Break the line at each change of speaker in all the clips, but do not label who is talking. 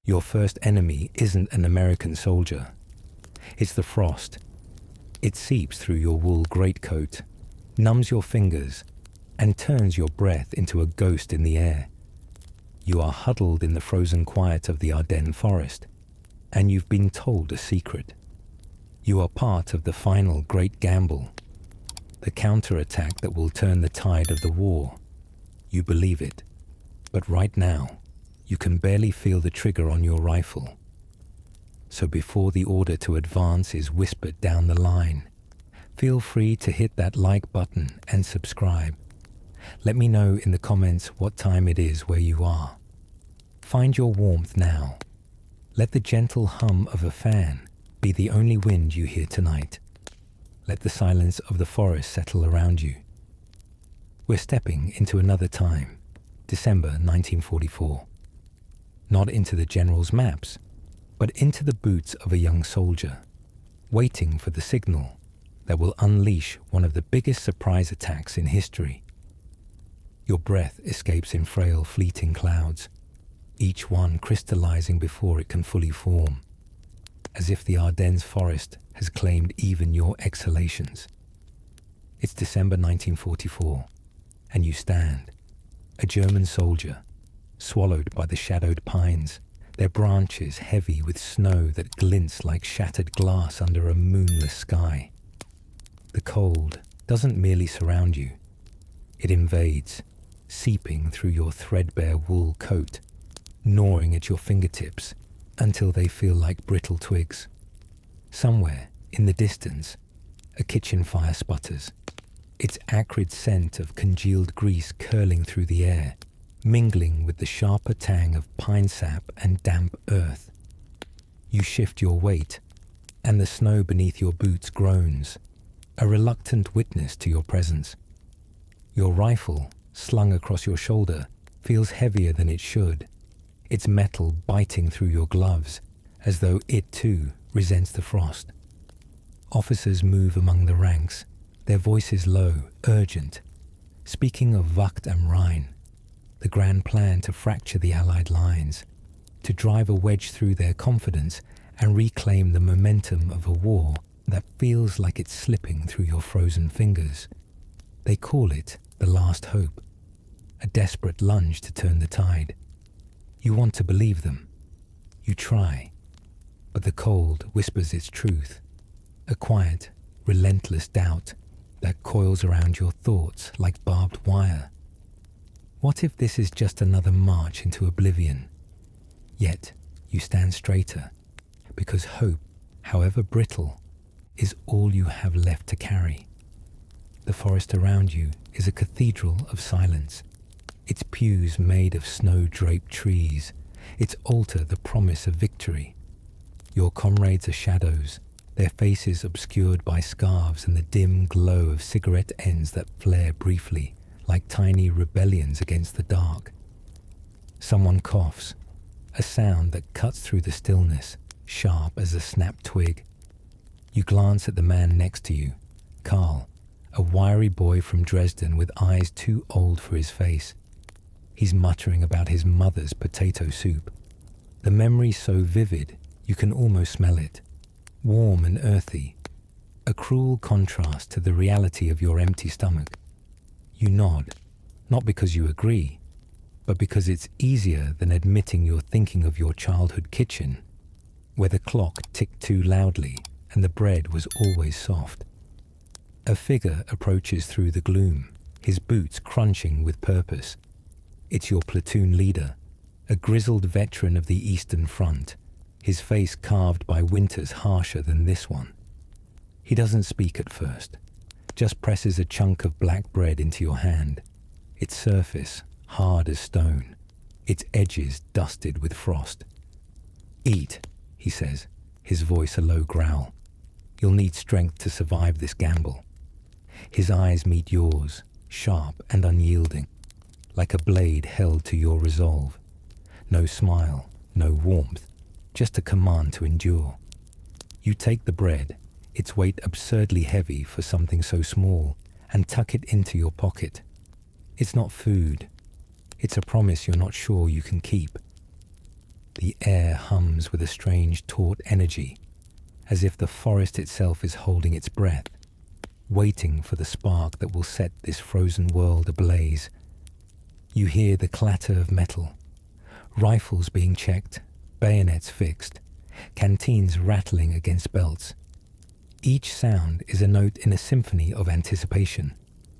Your first enemy isn't an American soldier. It's the frost. It seeps through your wool greatcoat, numbs your fingers, and turns your breath into a ghost in the air. You are huddled in the frozen quiet of the Ardennes forest, and you've been told a secret. You are part of the final great gamble, the counterattack that will turn the tide of the war. You believe it, but right now, you can barely feel the trigger on your rifle. So before the order to advance is whispered down the line, feel free to hit that like button and subscribe. Let me know in the comments what time it is where you are. Find your warmth now. Let the gentle hum of a fan be the only wind you hear tonight. Let the silence of the forest settle around you. We're stepping into another time, December 1944. Not into the general's maps, but into the boots of a young soldier, waiting for the signal that will unleash one of the biggest surprise attacks in history. Your breath escapes in frail, fleeting clouds, each one crystallizing before it can fully form, as if the Ardennes forest has claimed even your exhalations. It's December 1944, and you stand, a German soldier, swallowed by the shadowed pines, their branches heavy with snow that glints like shattered glass under a moonless sky. The cold doesn't merely surround you, it invades, seeping through your threadbare wool coat, gnawing at your fingertips until they feel like brittle twigs. Somewhere in the distance, a kitchen fire sputters, its acrid scent of congealed grease curling through the air, mingling with the sharper tang of pine sap and damp earth. You shift your weight, and the snow beneath your boots groans, a reluctant witness to your presence. Your rifle, slung across your shoulder, feels heavier than it should, its metal biting through your gloves, as though it too resents the frost. Officers move among the ranks, their voices low, urgent, speaking of Wacht am Rhein, the grand plan to fracture the Allied lines, to drive a wedge through their confidence and reclaim the momentum of a war that feels like it's slipping through your frozen fingers. They call it the last hope, a desperate lunge to turn the tide. You want to believe them. You try, but the cold whispers its truth, a quiet, relentless doubt that coils around your thoughts like barbed wire. What if this is just another march into oblivion? Yet you stand straighter, because hope, however brittle, is all you have left to carry. The forest around you is a cathedral of silence, its pews made of snow-draped trees, its altar the promise of victory. Your comrades are shadows, their faces obscured by scarves and the dim glow of cigarette ends that flare briefly, like tiny rebellions against the dark. Someone coughs, a sound that cuts through the stillness, sharp as a snapped twig. You glance at the man next to you, Karl, a wiry boy from Dresden with eyes too old for his face. He's muttering about his mother's potato soup. The memory's so vivid, you can almost smell it, warm and earthy, a cruel contrast to the reality of your empty stomach. You nod, not because you agree, but because it's easier than admitting you're thinking of your childhood kitchen, where the clock ticked too loudly and the bread was always soft. A figure approaches through the gloom, his boots crunching with purpose. It's your platoon leader, a grizzled veteran of the Eastern Front, his face carved by winters harsher than this one. He doesn't speak at first, just presses a chunk of black bread into your hand, its surface hard as stone, its edges dusted with frost. "Eat," he says, his voice a low growl. "You'll need strength to survive this gamble." His eyes meet yours, sharp and unyielding, like a blade held to your resolve. No smile, no warmth, just a command to endure. You take the bread, its weight absurdly heavy for something so small, and tuck it into your pocket. It's not food. It's a promise you're not sure you can keep. The air hums with a strange taut energy, as if the forest itself is holding its breath, waiting for the spark that will set this frozen world ablaze. You hear the clatter of metal, rifles being checked, bayonets fixed, canteens rattling against belts. Each sound is a note in a symphony of anticipation,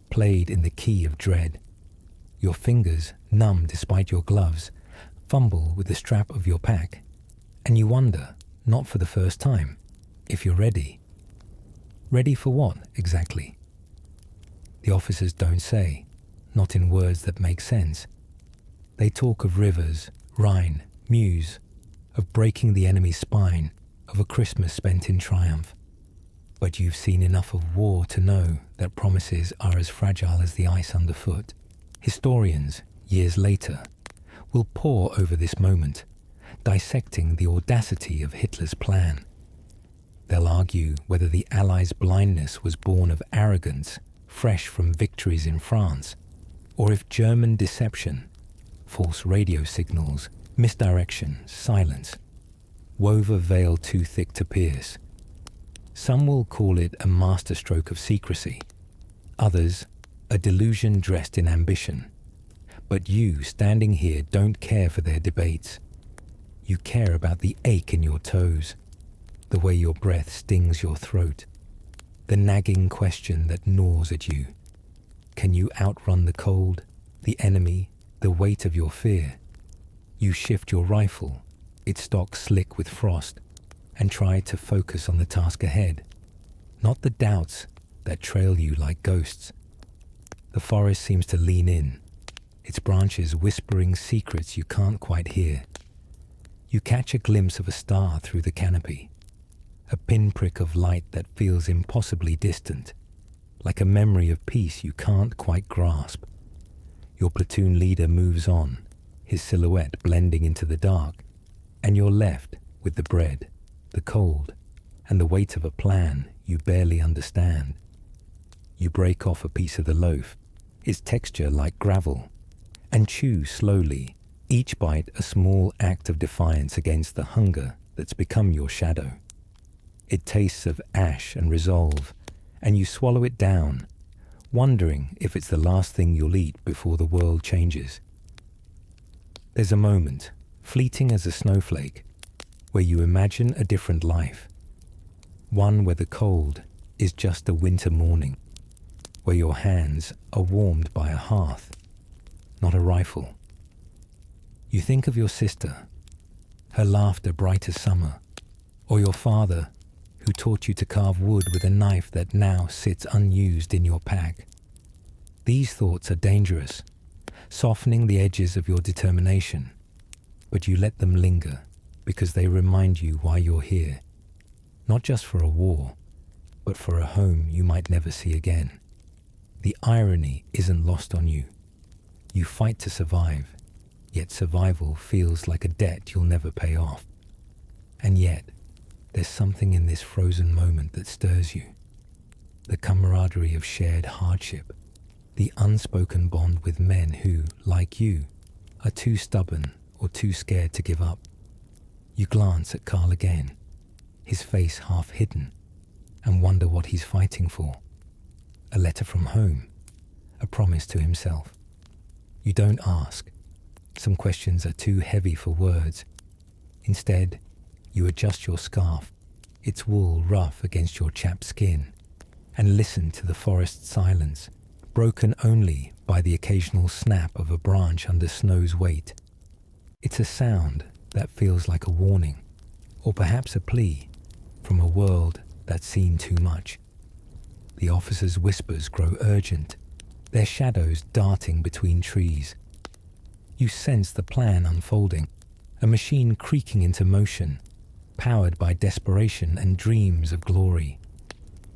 played in the key of dread. Your fingers, numb despite your gloves, fumble with the strap of your pack, and you wonder, not for the first time, if you're ready. Ready for what, exactly? The officers don't say, not in words that make sense. They talk of rivers, Rhine, Meuse, of breaking the enemy's spine, of a Christmas spent in triumph. But you've seen enough of war to know that promises are as fragile as the ice underfoot. Historians, years later, will pore over this moment, dissecting the audacity of Hitler's plan. They'll argue whether the Allies' blindness was born of arrogance, fresh from victories in France, or if German deception, false radio signals, misdirection, silence, wove a veil too thick to pierce. Some will call it a masterstroke of secrecy, others a delusion dressed in ambition. But you, standing here, don't care for their debates. You care about the ache in your toes, the way your breath stings your throat, the nagging question that gnaws at you. Can you outrun the cold, the enemy, the weight of your fear? You shift your rifle, its stock slick with frost, and try to focus on the task ahead, not the doubts that trail you like ghosts. The forest seems to lean in, its branches whispering secrets you can't quite hear. You catch a glimpse of a star through the canopy, a pinprick of light that feels impossibly distant, like a memory of peace you can't quite grasp. Your platoon leader moves on, his silhouette blending into the dark, and you're left with the bread, the cold, and the weight of a plan you barely understand. You break off a piece of the loaf, its texture like gravel, and chew slowly, each bite a small act of defiance against the hunger that's become your shadow. It tastes of ash and resolve, and you swallow it down, wondering if it's the last thing you'll eat before the world changes. There's a moment, fleeting as a snowflake, where you imagine a different life, one where the cold is just a winter morning, where your hands are warmed by a hearth, not a rifle. You think of your sister, her laughter bright as summer, or your father who taught you to carve wood with a knife that now sits unused in your pack. These thoughts are dangerous, softening the edges of your determination, but you let them linger because they remind you why you're here, not just for a war, but for a home you might never see again. The irony isn't lost on you. You fight to survive, yet survival feels like a debt you'll never pay off. And yet, there's something in this frozen moment that stirs you. The camaraderie of shared hardship, the unspoken bond with men who, like you, are too stubborn or too scared to give up. You glance at Carl again, his face half hidden, and wonder what he's fighting for. A letter from home, a promise to himself. You don't ask. Some questions are too heavy for words. Instead, you adjust your scarf, its wool rough against your chapped skin, and listen to the forest silence, broken only by the occasional snap of a branch under snow's weight. It's a sound that feels like a warning, or perhaps a plea, from a world that's seen too much. The officers' whispers grow urgent, their shadows darting between trees. You sense the plan unfolding, a machine creaking into motion, powered by desperation and dreams of glory.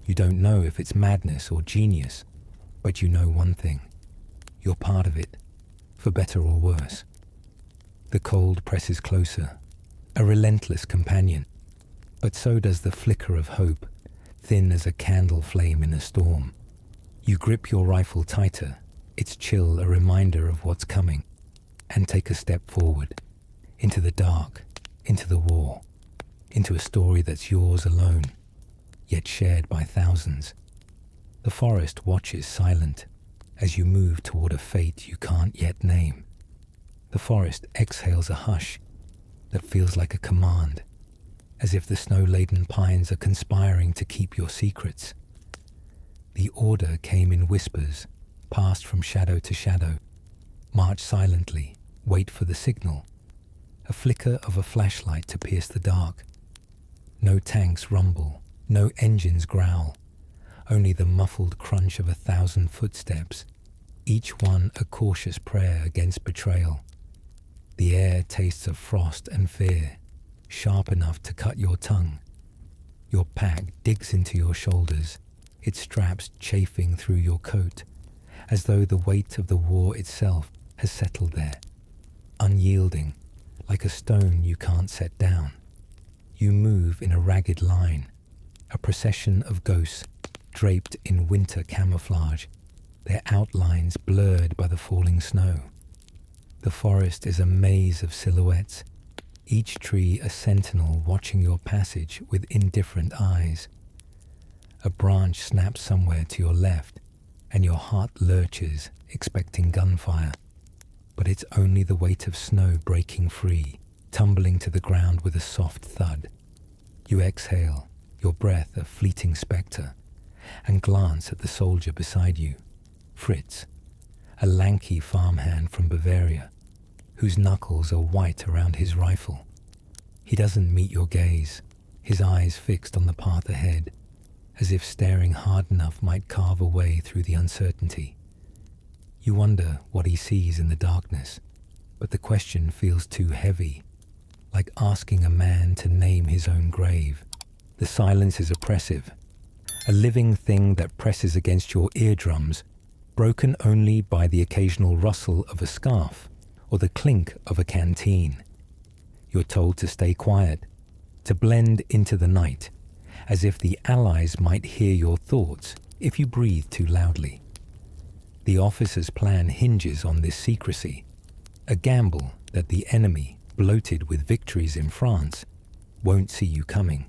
You don't know if it's madness or genius, but you know one thing. You're part of it, for better or worse. The cold presses closer, a relentless companion, but so does the flicker of hope, thin as a candle flame in a storm. You grip your rifle tighter, its chill a reminder of what's coming, and take a step forward, into the dark, into the war, into a story that's yours alone, yet shared by thousands. The forest watches silent as you move toward a fate you can't yet name. The forest exhales a hush that feels like a command, as if the snow-laden pines are conspiring to keep your secrets. The order came in whispers, passed from shadow to shadow. March silently, wait for the signal. A flicker of a flashlight to pierce the dark. No tanks rumble, no engines growl, only the muffled crunch of 1,000 footsteps, each one a cautious prayer against betrayal. The air tastes of frost and fear, sharp enough to cut your tongue. Your pack digs into your shoulders, its straps chafing through your coat, as though the weight of the war itself has settled there, unyielding, like a stone you can't set down. You move in a ragged line, a procession of ghosts draped in winter camouflage, their outlines blurred by the falling snow. The forest is a maze of silhouettes, each tree a sentinel watching your passage with indifferent eyes. A branch snaps somewhere to your left, and your heart lurches, expecting gunfire. But it's only the weight of snow breaking free, tumbling to the ground with a soft thud. You exhale, your breath a fleeting spectre, and glance at the soldier beside you, Fritz, a lanky farmhand from Bavaria, whose knuckles are white around his rifle. He doesn't meet your gaze, his eyes fixed on the path ahead, as if staring hard enough might carve a way through the uncertainty. You wonder what he sees in the darkness, but the question feels too heavy, like asking a man to name his own grave. The silence is oppressive, a living thing that presses against your eardrums, broken only by the occasional rustle of a scarf or the clink of a canteen. You're told to stay quiet, to blend into the night, as if the Allies might hear your thoughts if you breathe too loudly. The officer's plan hinges on this secrecy, a gamble that the enemy, bloated with victories in France, won't see you coming.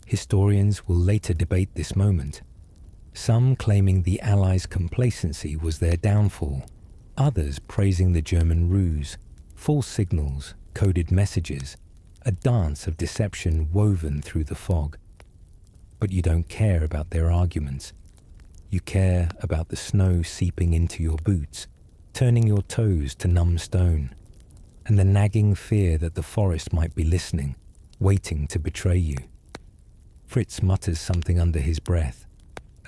Historians will later debate this moment, some claiming the Allies' complacency was their downfall, others praising the German ruse, false signals, coded messages, a dance of deception woven through the fog. But you don't care about their arguments. You care about the snow seeping into your boots, turning your toes to numb stone, and the nagging fear that the forest might be listening, waiting to betray you. Fritz mutters something under his breath,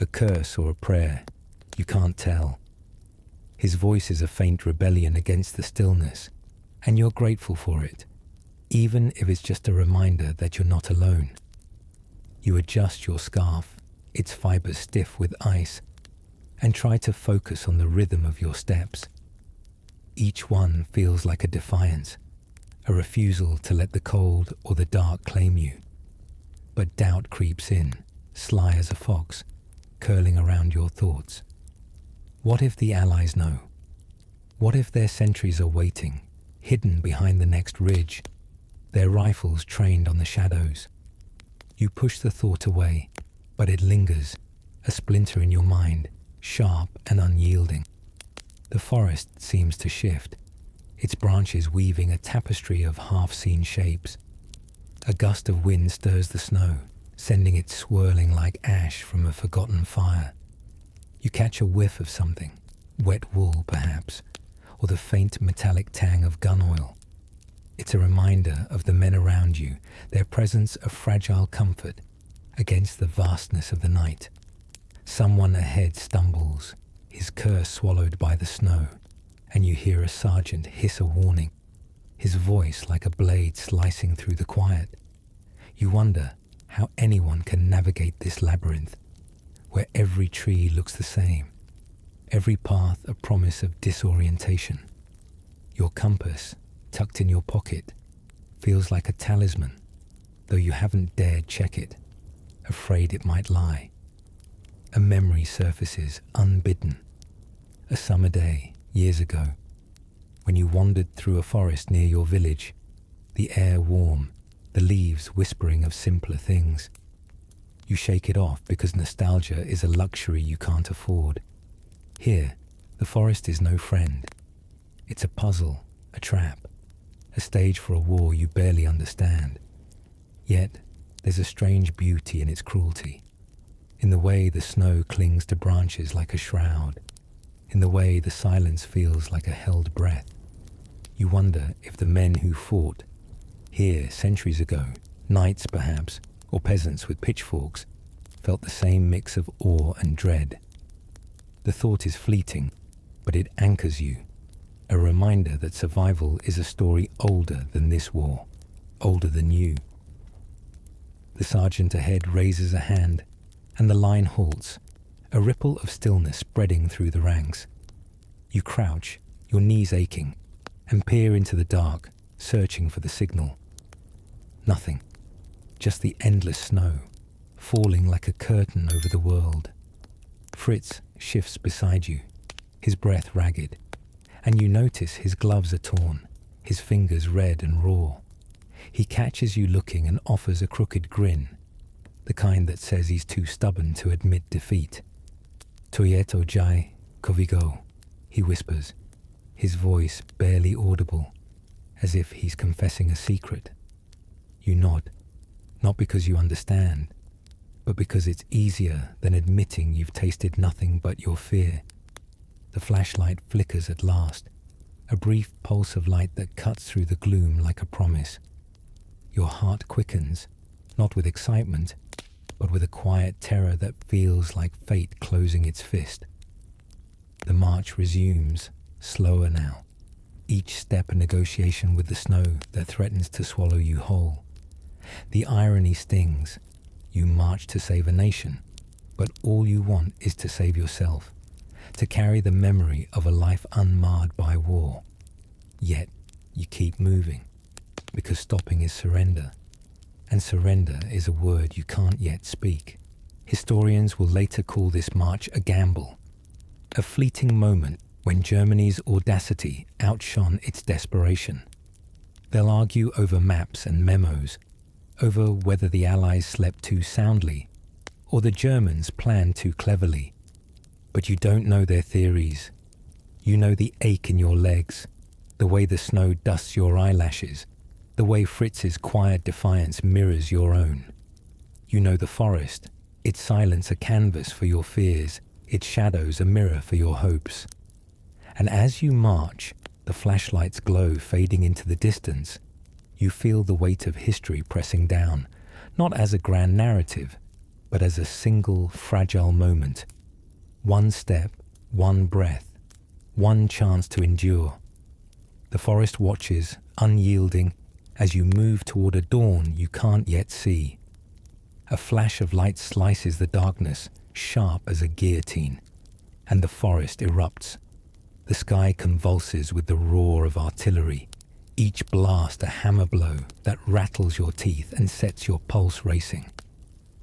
a curse or a prayer, you can't tell. His voice is a faint rebellion against the stillness, and you're grateful for it, even if it's just a reminder that you're not alone. You adjust your scarf, its fibers stiff with ice, and try to focus on the rhythm of your steps. Each one feels like a defiance, a refusal to let the cold or the dark claim you. But doubt creeps in, sly as a fox, curling around your thoughts. What if the Allies know? What if their sentries are waiting, hidden behind the next ridge, their rifles trained on the shadows? You push the thought away, but it lingers, a splinter in your mind, sharp and unyielding. The forest seems to shift, its branches weaving a tapestry of half-seen shapes. A gust of wind stirs the snow, sending it swirling like ash from a forgotten fire. You catch a whiff of something, wet wool perhaps, or the faint metallic tang of gun oil. It's a reminder of the men around you, their presence a fragile comfort against the vastness of the night. Someone ahead stumbles, his curse swallowed by the snow, and you hear a sergeant hiss a warning, his voice like a blade slicing through the quiet. You wonder how anyone can navigate this labyrinth, where every tree looks the same, every path a promise of disorientation. Your compass, tucked in your pocket, feels like a talisman, though you haven't dared check it, afraid it might lie. A memory surfaces unbidden. A summer day, years ago, when you wandered through a forest near your village, the air warm, the leaves whispering of simpler things. You shake it off because nostalgia is a luxury you can't afford. Here, the forest is no friend. It's a puzzle, a trap, a stage for a war you barely understand. Yet, there's a strange beauty in its cruelty, in the way the snow clings to branches like a shroud, in the way the silence feels like a held breath. You wonder if the men who fought here centuries ago, knights perhaps, or peasants with pitchforks, felt the same mix of awe and dread. The thought is fleeting, but it anchors you, a reminder that survival is a story older than this war, older than you. The sergeant ahead raises a hand, and the line halts, a ripple of stillness spreading through the ranks. You crouch, your knees aching, and peer into the dark, searching for the signal. Nothing, just the endless snow, falling like a curtain over the world. Fritz shifts beside you, his breath ragged, and you notice his gloves are torn, his fingers red and raw. He catches you looking and offers a crooked grin, the kind that says he's too stubborn to admit defeat. Toyeto jai kovigo, he whispers, his voice barely audible, as if he's confessing a secret. You nod, not because you understand, but because it's easier than admitting you've tasted nothing but your fear. The flashlight flickers at last, a brief pulse of light that cuts through the gloom like a promise. Your heart quickens, not with excitement, but with a quiet terror that feels like fate closing its fist. The march resumes, slower now, each step a negotiation with the snow that threatens to swallow you whole. The irony stings. You march to save a nation, but all you want is to save yourself, to carry the memory of a life unmarred by war. Yet you keep moving, because stopping is surrender, and surrender is a word you can't yet speak. Historians will later call this march a gamble, a fleeting moment when Germany's audacity outshone its desperation. They'll argue over maps and memos, over whether the Allies slept too soundly or the Germans planned too cleverly. But you don't know their theories. You know the ache in your legs, the way the snow dusts your eyelashes, the way Fritz's quiet defiance mirrors your own. You know the forest, its silence a canvas for your fears, its shadows a mirror for your hopes. And as you march, the flashlight's glow fading into the distance, you feel the weight of history pressing down, not as a grand narrative, but as a single fragile moment. One step, one breath, one chance to endure. The forest watches, unyielding, as you move toward a dawn you can't yet see. A flash of light slices the darkness, sharp as a guillotine, and the forest erupts. The sky convulses with the roar of artillery, each blast a hammer blow that rattles your teeth and sets your pulse racing.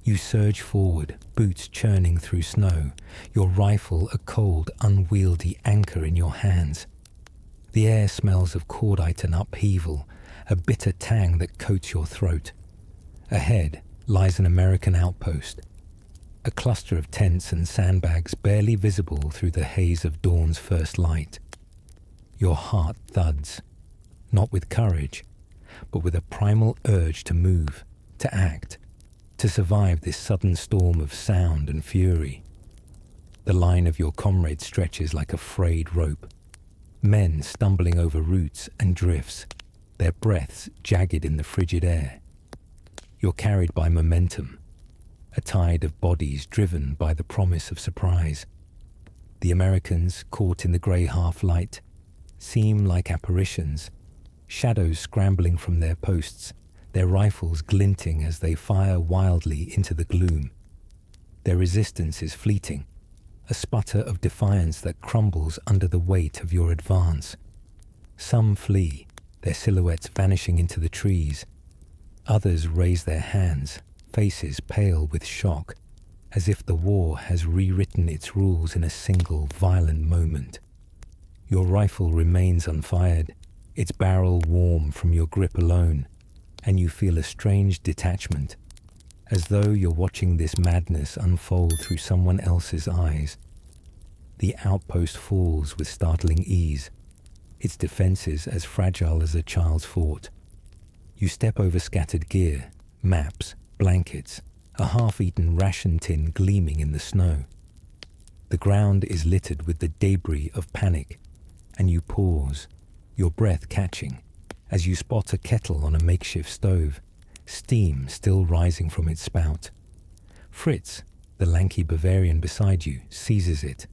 You surge forward, boots churning through snow, your rifle a cold, unwieldy anchor in your hands. The air smells of cordite and upheaval, a bitter tang that coats your throat. Ahead lies an American outpost, a cluster of tents and sandbags barely visible through the haze of dawn's first light. Your heart thuds, not with courage, but with a primal urge to move, to act, to survive this sudden storm of sound and fury. The line of your comrades stretches like a frayed rope, men stumbling over roots and drifts, their breaths jagged in the frigid air. You're carried by momentum, a tide of bodies driven by the promise of surprise. The Americans, caught in the grey half-light, seem like apparitions, shadows scrambling from their posts, their rifles glinting as they fire wildly into the gloom. Their resistance is fleeting, a sputter of defiance that crumbles under the weight of your advance. Some flee, their silhouettes vanishing into the trees. Others raise their hands, faces pale with shock, as if the war has rewritten its rules in a single violent moment. Your rifle remains unfired, its barrel warm from your grip alone, and you feel a strange detachment, as though you're watching this madness unfold through someone else's eyes. The outpost falls with startling ease, its defenses as fragile as a child's fort. You step over scattered gear, maps, blankets, a half-eaten ration tin gleaming in the snow. The ground is littered with the debris of panic, and you pause, your breath catching, as you spot a kettle on a makeshift stove, steam still rising from its spout. Fritz, the lanky Bavarian beside you, seizes it,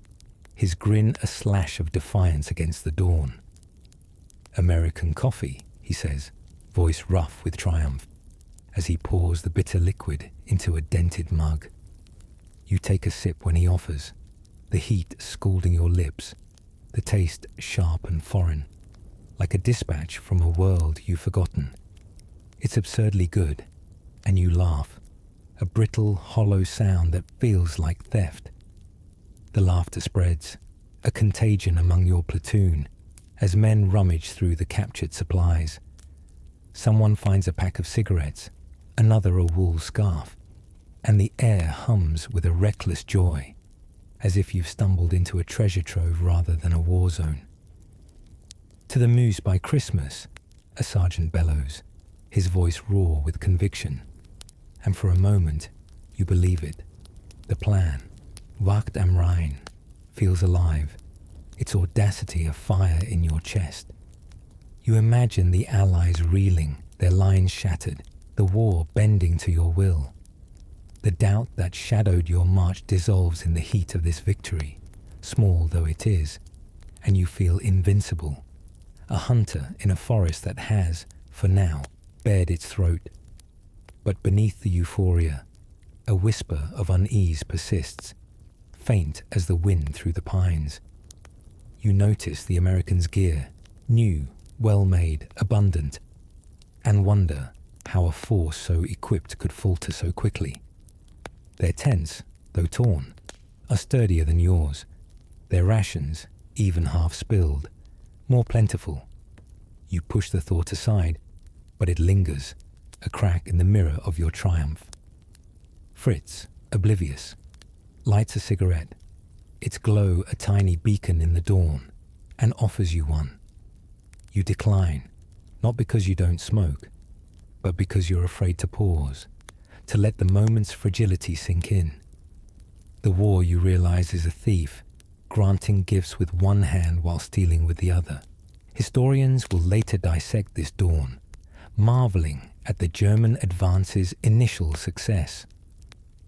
his grin a slash of defiance against the dawn. "American coffee," he says, voice rough with triumph, as he pours the bitter liquid into a dented mug. You take a sip when he offers, the heat scalding your lips, the taste sharp and foreign, like a dispatch from a world you've forgotten. It's absurdly good, and you laugh, a brittle, hollow sound that feels like theft. The laughter spreads, a contagion among your platoon, as men rummage through the captured supplies. Someone finds a pack of cigarettes, another a wool scarf, and the air hums with a reckless joy, as if you've stumbled into a treasure trove rather than a war zone. "To the moose by Christmas," a sergeant bellows, his voice raw with conviction. And for a moment, you believe it. The plan, Wacht am Rhein, feels alive, its audacity a fire in your chest. You imagine the Allies reeling, their lines shattered, the war bending to your will. The doubt that shadowed your march dissolves in the heat of this victory, small though it is, and you feel invincible, a hunter in a forest that has, for now, bared its throat. But beneath the euphoria, a whisper of unease persists, faint as the wind through the pines. You notice the Americans' gear, new, well-made, abundant, and wonder how a force so equipped could falter so quickly. Their tents, though torn, are sturdier than yours, their rations, even half spilled, more plentiful. You push the thought aside, but it lingers, a crack in the mirror of your triumph. Fritz, oblivious, lights a cigarette, its glow a tiny beacon in the dawn, and offers you one. You decline, not because you don't smoke, but because you're afraid to pause, to let the moment's fragility sink in. The war, you realize, is a thief, granting gifts with one hand while stealing with the other. Historians will later dissect this dawn, marveling at the German advance's initial success.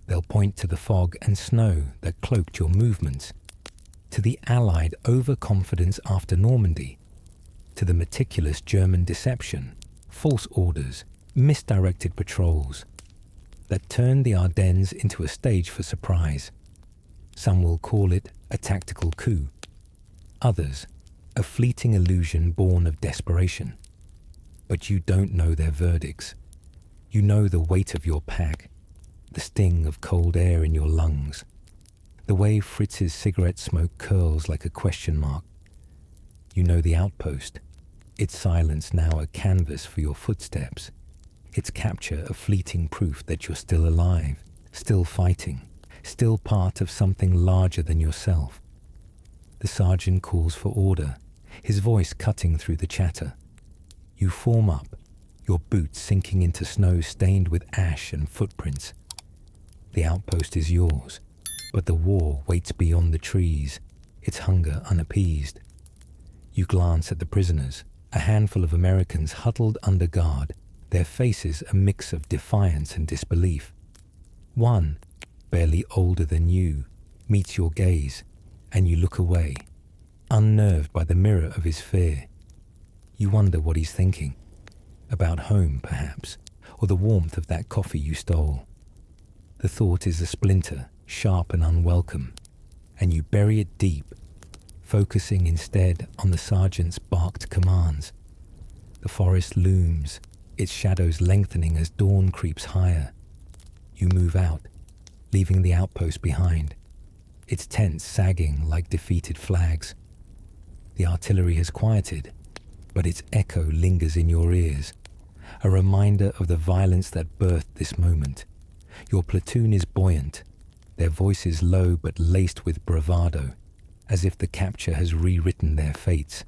They'll point to the fog and snow that cloaked your movements, to the Allied overconfidence after Normandy, to the meticulous German deception, false orders, misdirected patrols, that turned the Ardennes into a stage for surprise. Some will call it a tactical coup, others a fleeting illusion born of desperation. But you don't know their verdicts. You know the weight of your pack, the sting of cold air in your lungs, the way Fritz's cigarette smoke curls like a question mark. You know the outpost, its silence now a canvas for your footsteps, its capture a fleeting proof that you're still alive, still fighting, still part of something larger than yourself. The sergeant calls for order, his voice cutting through the chatter. You form up, your boots sinking into snow stained with ash and footprints. The outpost is yours, but the war waits beyond the trees, its hunger unappeased. You glance at the prisoners, a handful of Americans huddled under guard, their faces a mix of defiance and disbelief. One, barely older than you, meets your gaze, and you look away, unnerved by the mirror of his fear. You wonder what he's thinking. About home, perhaps, or the warmth of that coffee you stole. The thought is a splinter, sharp and unwelcome, and you bury it deep, focusing instead on the sergeant's barked commands. The forest looms, its shadows lengthening as dawn creeps higher. You move out, leaving the outpost behind, its tents sagging like defeated flags. The artillery has quieted, but its echo lingers in your ears, a reminder of the violence that birthed this moment. Your platoon is buoyant, their voices low but laced with bravado, as if the capture has rewritten their fates.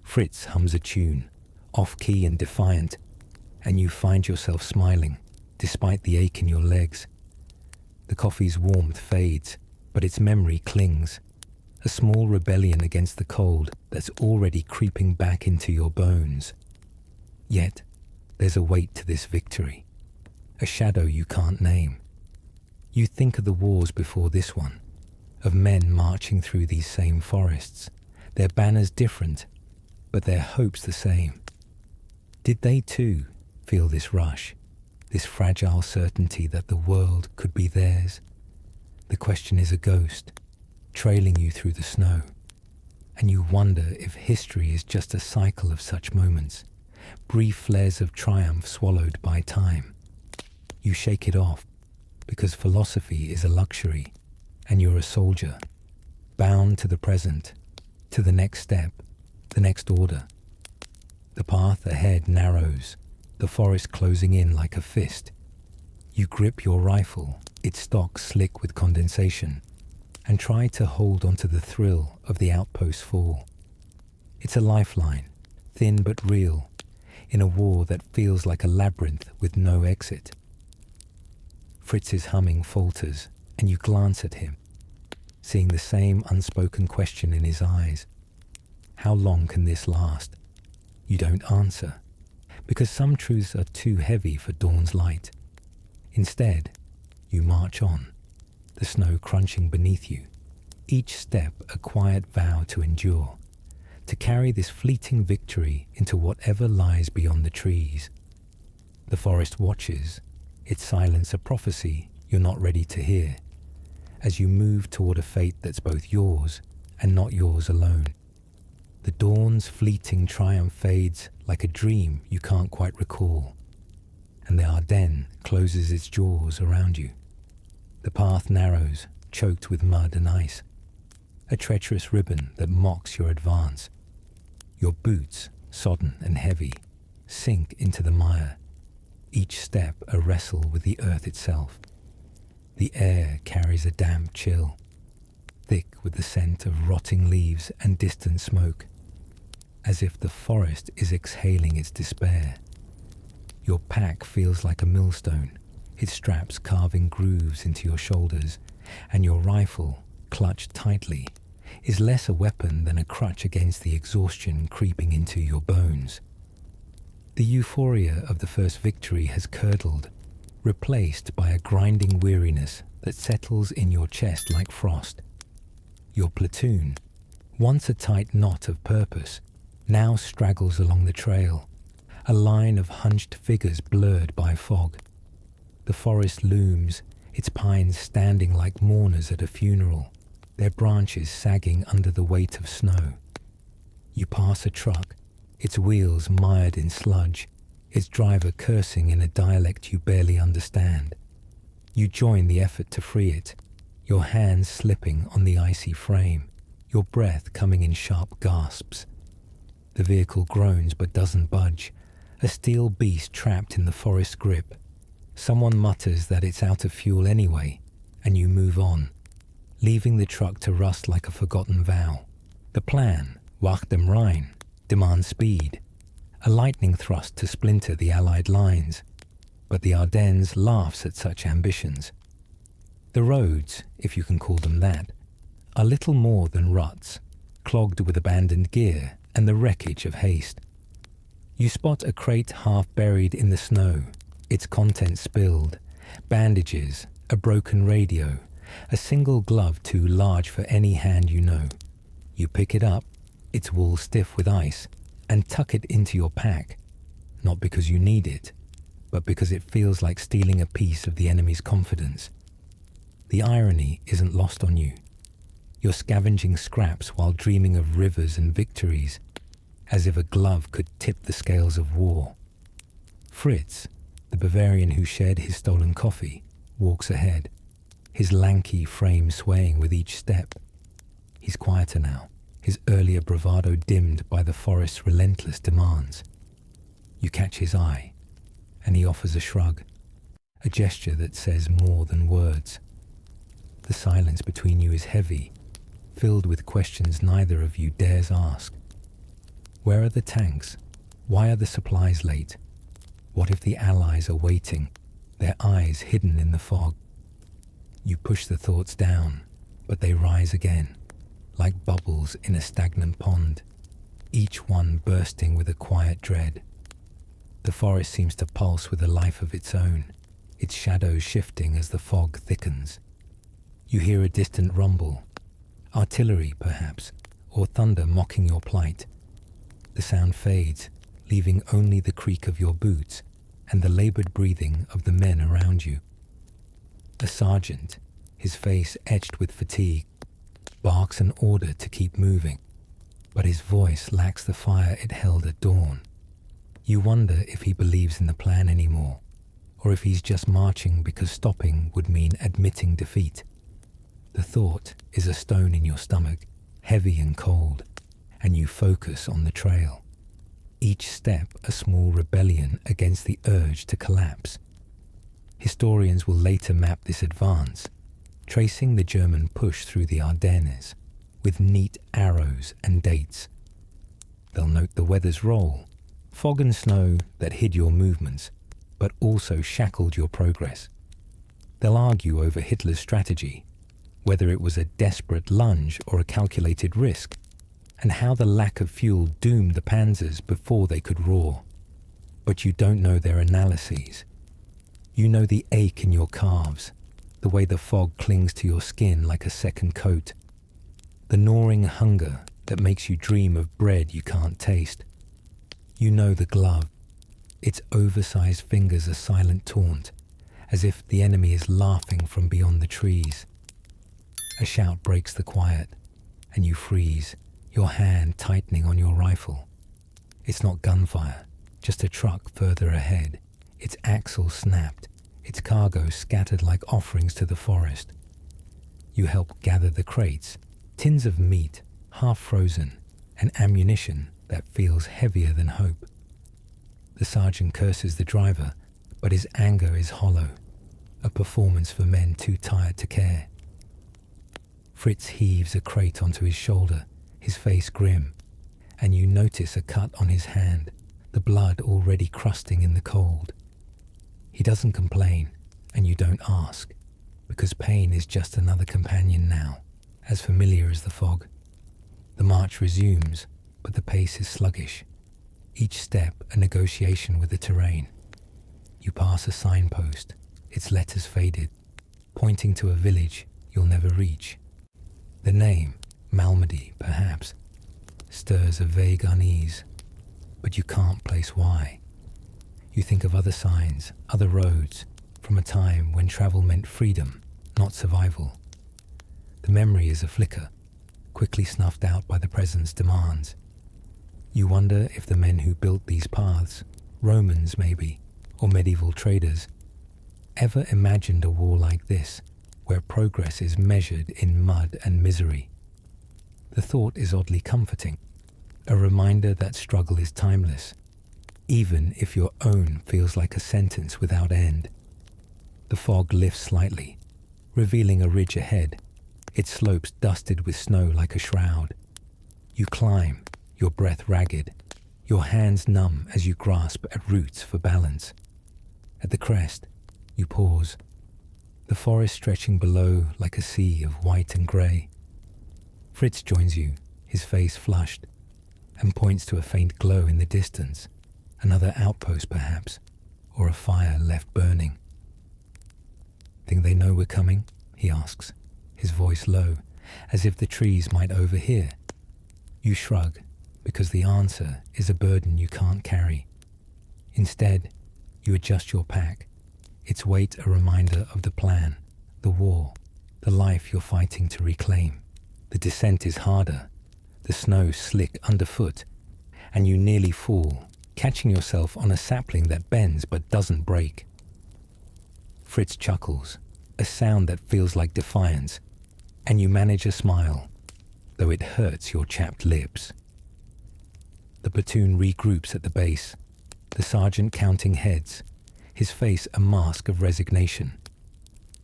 Fritz hums a tune, off-key and defiant, and you find yourself smiling, despite the ache in your legs. The coffee's warmth fades, but its memory clings, a small rebellion against the cold that's already creeping back into your bones. Yet, there's a weight to this victory, a shadow you can't name. You think of the wars before this one, of men marching through these same forests, their banners different, but their hopes the same. Did they too feel this rush, this fragile certainty that the world could be theirs? The question is a ghost, trailing you through the snow, and you wonder if history is just a cycle of such moments, brief flares of triumph swallowed by time. You shake it off, because philosophy is a luxury, and you're a soldier, bound to the present, to the next step, the next order. The path ahead narrows, the forest closing in like a fist. You grip your rifle, its stock slick with condensation, and try to hold onto the thrill of the outpost's fall. It's a lifeline, thin but real, in a war that feels like a labyrinth with no exit. Fritz's humming falters, and you glance at him, seeing the same unspoken question in his eyes. How long can this last? You don't answer, because some truths are too heavy for dawn's light. Instead, you march on, the snow crunching beneath you, each step a quiet vow to endure, to carry this fleeting victory into whatever lies beyond the trees. The forest watches, its silence a prophecy you're not ready to hear, as you move toward a fate that's both yours and not yours alone. The dawn's fleeting triumph fades like a dream you can't quite recall, and the Ardennes closes its jaws around you. The path narrows, choked with mud and ice, a treacherous ribbon that mocks your advance. Your boots, sodden and heavy, sink into the mire, each step a wrestle with the earth itself. The air carries a damp chill, thick with the scent of rotting leaves and distant smoke, as if the forest is exhaling its despair. Your pack feels like a millstone, its straps carving grooves into your shoulders, and your rifle, clutched tightly, is less a weapon than a crutch against the exhaustion creeping into your bones. The euphoria of the first victory has curdled, replaced by a grinding weariness that settles in your chest like frost. Your platoon, once a tight knot of purpose, now straggles along the trail, a line of hunched figures blurred by fog. The forest looms, its pines standing like mourners at a funeral, their branches sagging under the weight of snow. You pass a truck, its wheels mired in sludge, its driver cursing in a dialect you barely understand. You join the effort to free it, your hands slipping on the icy frame, your breath coming in sharp gasps. The vehicle groans but doesn't budge, a steel beast trapped in the forest's grip. Someone mutters that it's out of fuel anyway, and you move on, leaving the truck to rust like a forgotten vow. The plan, Wacht dem Rhein, demands speed, a lightning thrust to splinter the Allied lines, but the Ardennes laughs at such ambitions. The roads, if you can call them that, are little more than ruts, clogged with abandoned gear and the wreckage of haste. You spot a crate half buried in the snow, its contents spilled, bandages, a broken radio, a single glove too large for any hand you know. You pick it up, its wool stiff with ice, and tuck it into your pack, not because you need it, but because it feels like stealing a piece of the enemy's confidence. The irony isn't lost on you. You're scavenging scraps while dreaming of rivers and victories, as if a glove could tip the scales of war. Fritz, the Bavarian who shared his stolen coffee, walks ahead, his lanky frame swaying with each step. He's quieter now, his earlier bravado dimmed by the forest's relentless demands. You catch his eye, and he offers a shrug, a gesture that says more than words. The silence between you is heavy, filled with questions neither of you dares ask. Where are the tanks? Why are the supplies late? What if the Allies are waiting, their eyes hidden in the fog? You push the thoughts down, but they rise again, like bubbles in a stagnant pond, each one bursting with a quiet dread. The forest seems to pulse with a life of its own, its shadows shifting as the fog thickens. You hear a distant rumble, artillery perhaps, or thunder mocking your plight. The sound fades, leaving only the creak of your boots and the labored breathing of the men around you. A sergeant, his face etched with fatigue, barks an order to keep moving, but his voice lacks the fire it held at dawn. You wonder if he believes in the plan anymore, or if he's just marching because stopping would mean admitting defeat. The thought is a stone in your stomach, heavy and cold, and you focus on the trail. Each step a small rebellion against the urge to collapse. Historians will later map this advance, tracing the German push through the Ardennes with neat arrows and dates. They'll note the weather's role, fog and snow that hid your movements, but also shackled your progress. They'll argue over Hitler's strategy, whether it was a desperate lunge or a calculated risk, and how the lack of fuel doomed the panzers before they could roar. But you don't know their analyses. You know the ache in your calves, the way the fog clings to your skin like a second coat, the gnawing hunger that makes you dream of bread you can't taste. You know the glove, its oversized fingers a silent taunt, as if the enemy is laughing from beyond the trees. A shout breaks the quiet, and you freeze, your hand tightening on your rifle. It's not gunfire, just a truck further ahead, its axle snapped, its cargo scattered like offerings to the forest. You help gather the crates, tins of meat, half frozen, and ammunition that feels heavier than hope. The sergeant curses the driver, but his anger is hollow, a performance for men too tired to care. Fritz heaves a crate onto his shoulder, his face grim, and you notice a cut on his hand, the blood already crusting in the cold. He doesn't complain, and you don't ask, because pain is just another companion now, as familiar as the fog. The march resumes, but the pace is sluggish, each step a negotiation with the terrain. You pass a signpost, its letters faded, pointing to a village you'll never reach. The name, Malmedy, perhaps, stirs a vague unease, but you can't place why. You think of other signs, other roads, from a time when travel meant freedom, not survival. The memory is a flicker, quickly snuffed out by the present's demands. You wonder if the men who built these paths, Romans maybe, or medieval traders, ever imagined a war like this, where progress is measured in mud and misery. The thought is oddly comforting, a reminder that struggle is timeless, even if your own feels like a sentence without end. The fog lifts slightly, revealing a ridge ahead, its slopes dusted with snow like a shroud. You climb, your breath ragged, your hands numb as you grasp at roots for balance. At the crest, you pause, the forest stretching below like a sea of white and grey. Fritz joins you, his face flushed, and points to a faint glow in the distance, another outpost perhaps, or a fire left burning. Think they know we're coming? He asks, his voice low, as if the trees might overhear. You shrug, because the answer is a burden you can't carry. Instead, you adjust your pack, its weight a reminder of the plan, the war, the life you're fighting to reclaim. The descent is harder, the snow slick underfoot, and you nearly fall, catching yourself on a sapling that bends but doesn't break. Fritz chuckles, a sound that feels like defiance, and you manage a smile. though it hurts your chapped lips. The platoon regroups at the base, the sergeant counting heads, his face a mask of resignation.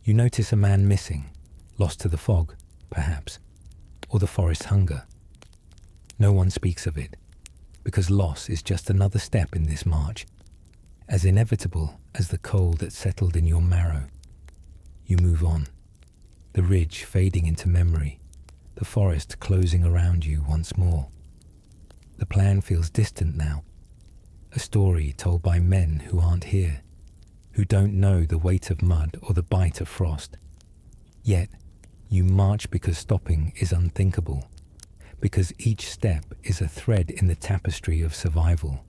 You notice a man missing, lost to the fog, perhaps, or the forest hunger. No one speaks of it, because loss is just another step in this march, as inevitable as the cold that settled in your marrow. You move on, the ridge fading into memory, the forest closing around you once more. The plan feels distant now, a story told by men who aren't here, who don't know the weight of mud or the bite of frost. Yet, you march because stopping is unthinkable, because each step is a thread in the tapestry of survival.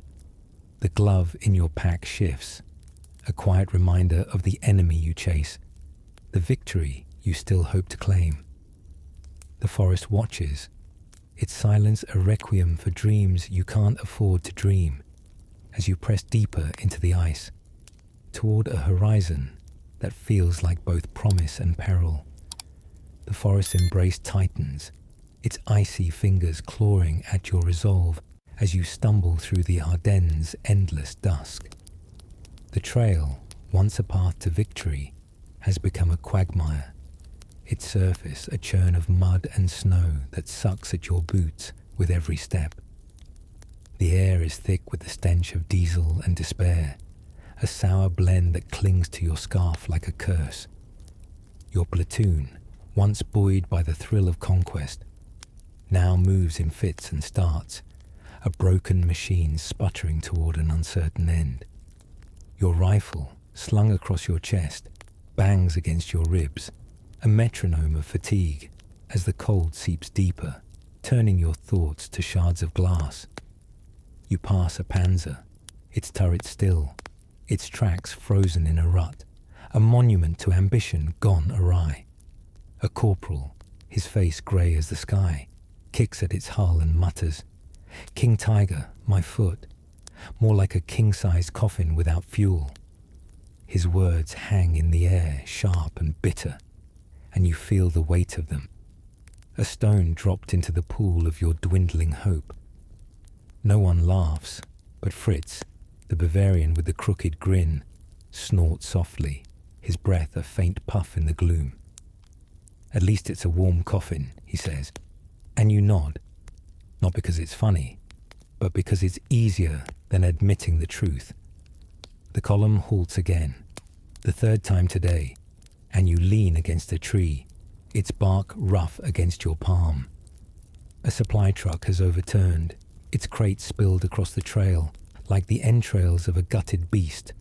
The glove in your pack shifts, a quiet reminder of the enemy you chase, the victory you still hope to claim. The forest watches, its silence a requiem for dreams you can't afford to dream, as you press deeper into the ice, toward a horizon that feels like both promise and peril. The forest embrace tightens, its icy fingers clawing at your resolve as you stumble through the Ardennes' endless dusk. The trail, once a path to victory, has become a quagmire, its surface a churn of mud and snow that sucks at your boots with every step. The air is thick with the stench of diesel and despair, a sour blend that clings to your scarf like a curse. Your platoon, once buoyed by the thrill of conquest, now moves in fits and starts, a broken machine sputtering toward an uncertain end. Your rifle, slung across your chest, bangs against your ribs, a metronome of fatigue as the cold seeps deeper, turning your thoughts to shards of glass. You pass a panzer, its turret still, its tracks frozen in a rut, a monument to ambition gone awry. A corporal, his face grey as the sky, kicks at its hull and mutters, "King Tiger, my foot," more like a king-sized coffin without fuel. His words hang in the air, sharp and bitter, and you feel the weight of them. A stone dropped into the pool of your dwindling hope. No one laughs, but Fritz, the Bavarian with the crooked grin, snorts softly, his breath a faint puff in the gloom. "At least it's a warm coffin," he says, and you nod, not because it's funny, but because it's easier than admitting the truth. The column halts again, the third time today, and you lean against a tree, its bark rough against your palm. A supply truck has overturned, its crate spilled across the trail, like the entrails of a gutted beast.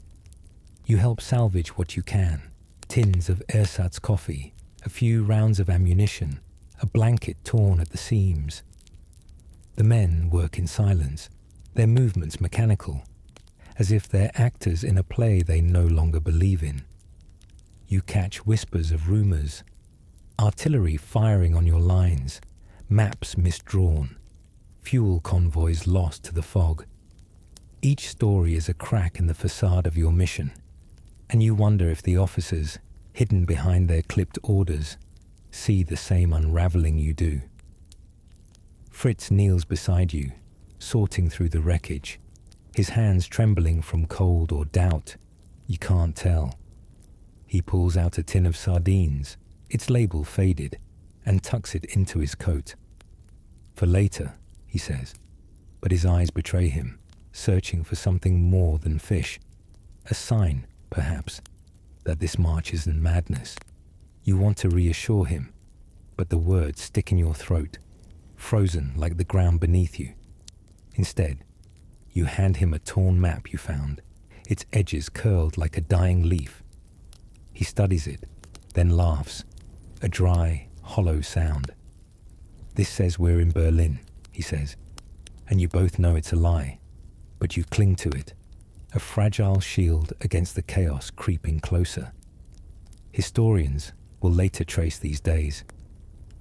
You help salvage what you can, tins of ersatz coffee, a few rounds of ammunition, a blanket torn at the seams. The men work in silence, their movements mechanical, as if they're actors in a play they no longer believe in. You catch whispers of rumors, artillery firing on your lines, maps misdrawn, fuel convoys lost to the fog. Each story is a crack in the facade of your mission, and you wonder if the officers, hidden behind their clipped orders, see the same unraveling you do. Fritz kneels beside you, sorting through the wreckage, his hands trembling from cold or doubt. You can't tell. He pulls out a tin of sardines, its label faded, and tucks it into his coat. "For later," he says, but his eyes betray him, searching for something more than fish. A sign, perhaps, that this march isn't madness. You want to reassure him, but the words stick in your throat, frozen like the ground beneath you. Instead, you hand him a torn map you found, its edges curled like a dying leaf. He studies it, then laughs, a dry, hollow sound. "This says we're in Berlin," he says, and you both know it's a lie, but you cling to it, a fragile shield against the chaos creeping closer. Historians will later trace these days,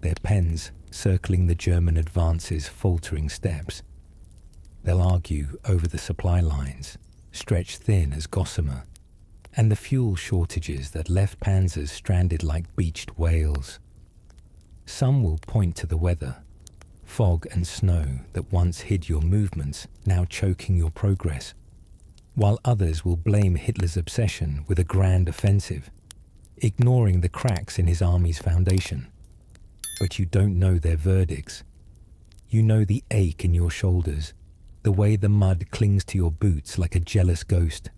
their pens circling the German advance's faltering steps. They'll argue over the supply lines, stretched thin as gossamer, and the fuel shortages that left panzers stranded like beached whales. Some will point to the weather, Fog and snow that once hid your movements, now choking your progress. While others will blame Hitler's obsession with a grand offensive, ignoring the cracks in his army's foundation. But you don't know their verdicts. You know the ache in your shoulders, the way the mud clings to your boots like a jealous ghost,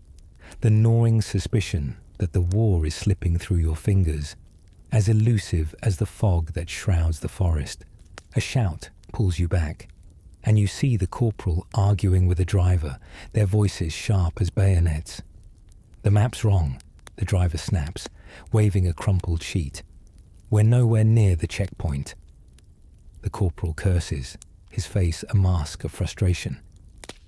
the gnawing suspicion that the war is slipping through your fingers, as elusive as the fog that shrouds the forest. A shout pulls you back, and you see the corporal arguing with the driver, their voices sharp as bayonets. The map's wrong, the driver snaps, waving a crumpled sheet. We're nowhere near the checkpoint. The corporal curses, his face a mask of frustration,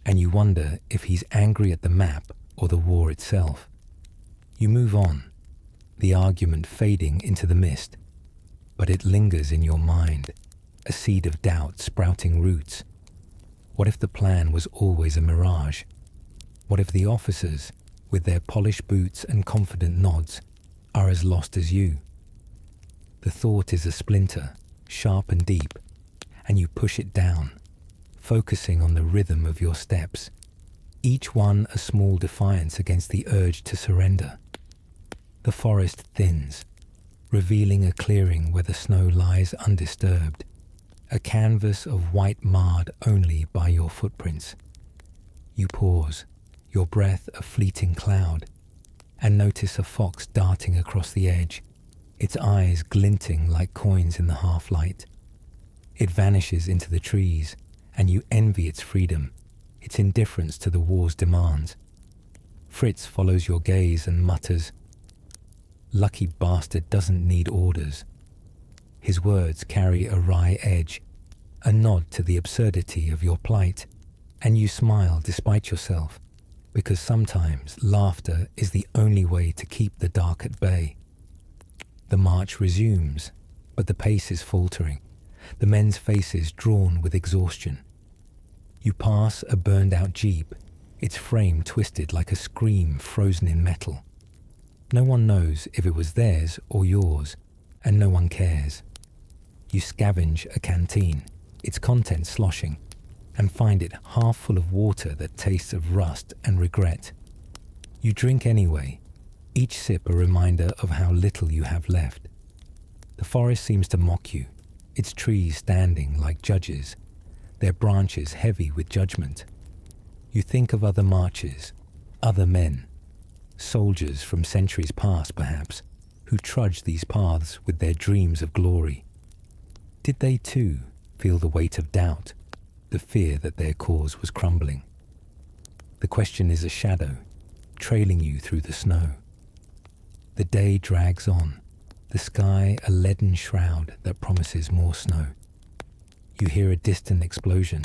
and you wonder if he's angry at the map or the war itself. You move on, the argument fading into the mist, but it lingers in your mind, a seed of doubt sprouting roots. What if the plan was always a mirage? What if the officers, with their polished boots and confident nods, are as lost as you? The thought is a splinter, sharp and deep, and you push it down, focusing on the rhythm of your steps, each one a small defiance against the urge to surrender. The forest thins, revealing a clearing where the snow lies undisturbed, a canvas of white marred only by your footprints. You pause, your breath a fleeting cloud, and notice a fox darting across the edge, its eyes glinting like coins in the half-light. It vanishes into the trees, and you envy its freedom, its indifference to the war's demands. Fritz follows your gaze and mutters, "Lucky bastard doesn't need orders." His words carry a wry edge, a nod to the absurdity of your plight, and you smile despite yourself, because sometimes laughter is the only way to keep the dark at bay. The march resumes, but the pace is faltering, the men's faces drawn with exhaustion. You pass a burned-out jeep, its frame twisted like a scream frozen in metal. No one knows if it was theirs or yours, and no one cares. You scavenge a canteen, its contents sloshing, and find it half full of water that tastes of rust and regret. You drink anyway, each sip a reminder of how little you have left. The forest seems to mock you, its trees standing like judges, their branches heavy with judgment. You think of other marches, other men, soldiers from centuries past perhaps, who trudged these paths with their dreams of glory. Did they too feel the weight of doubt, the fear that their cause was crumbling? The question is a shadow, trailing you through the snow. The day drags on, the sky a leaden shroud that promises more snow. You hear a distant explosion,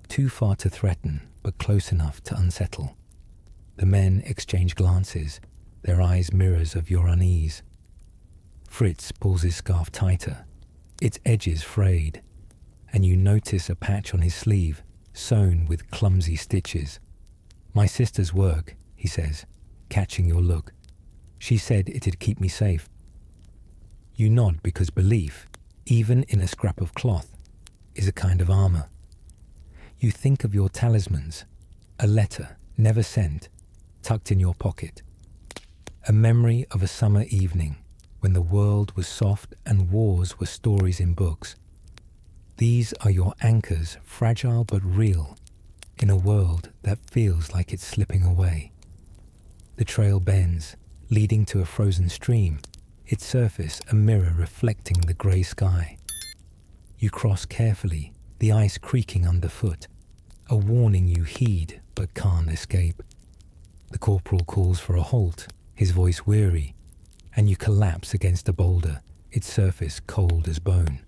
too far to threaten but close enough to unsettle. The men exchange glances, their eyes mirrors of your unease. Fritz pulls his scarf tighter, its edges frayed, and you notice a patch on his sleeve, sewn with clumsy stitches. "My sister's work," he says, catching your look. "She said it'd keep me safe." You nod because belief, even in a scrap of cloth, is a kind of armor. You think of your talismans, a letter never sent, tucked in your pocket. A memory of a summer evening when the world was soft and wars were stories in books. These are your anchors, fragile but real, in a world that feels like it's slipping away. The trail bends, leading to a frozen stream, its surface a mirror reflecting the grey sky. You cross carefully, the ice creaking underfoot, a warning you heed but can't escape. The corporal calls for a halt, his voice weary, and you collapse against a boulder, its surface cold as bone.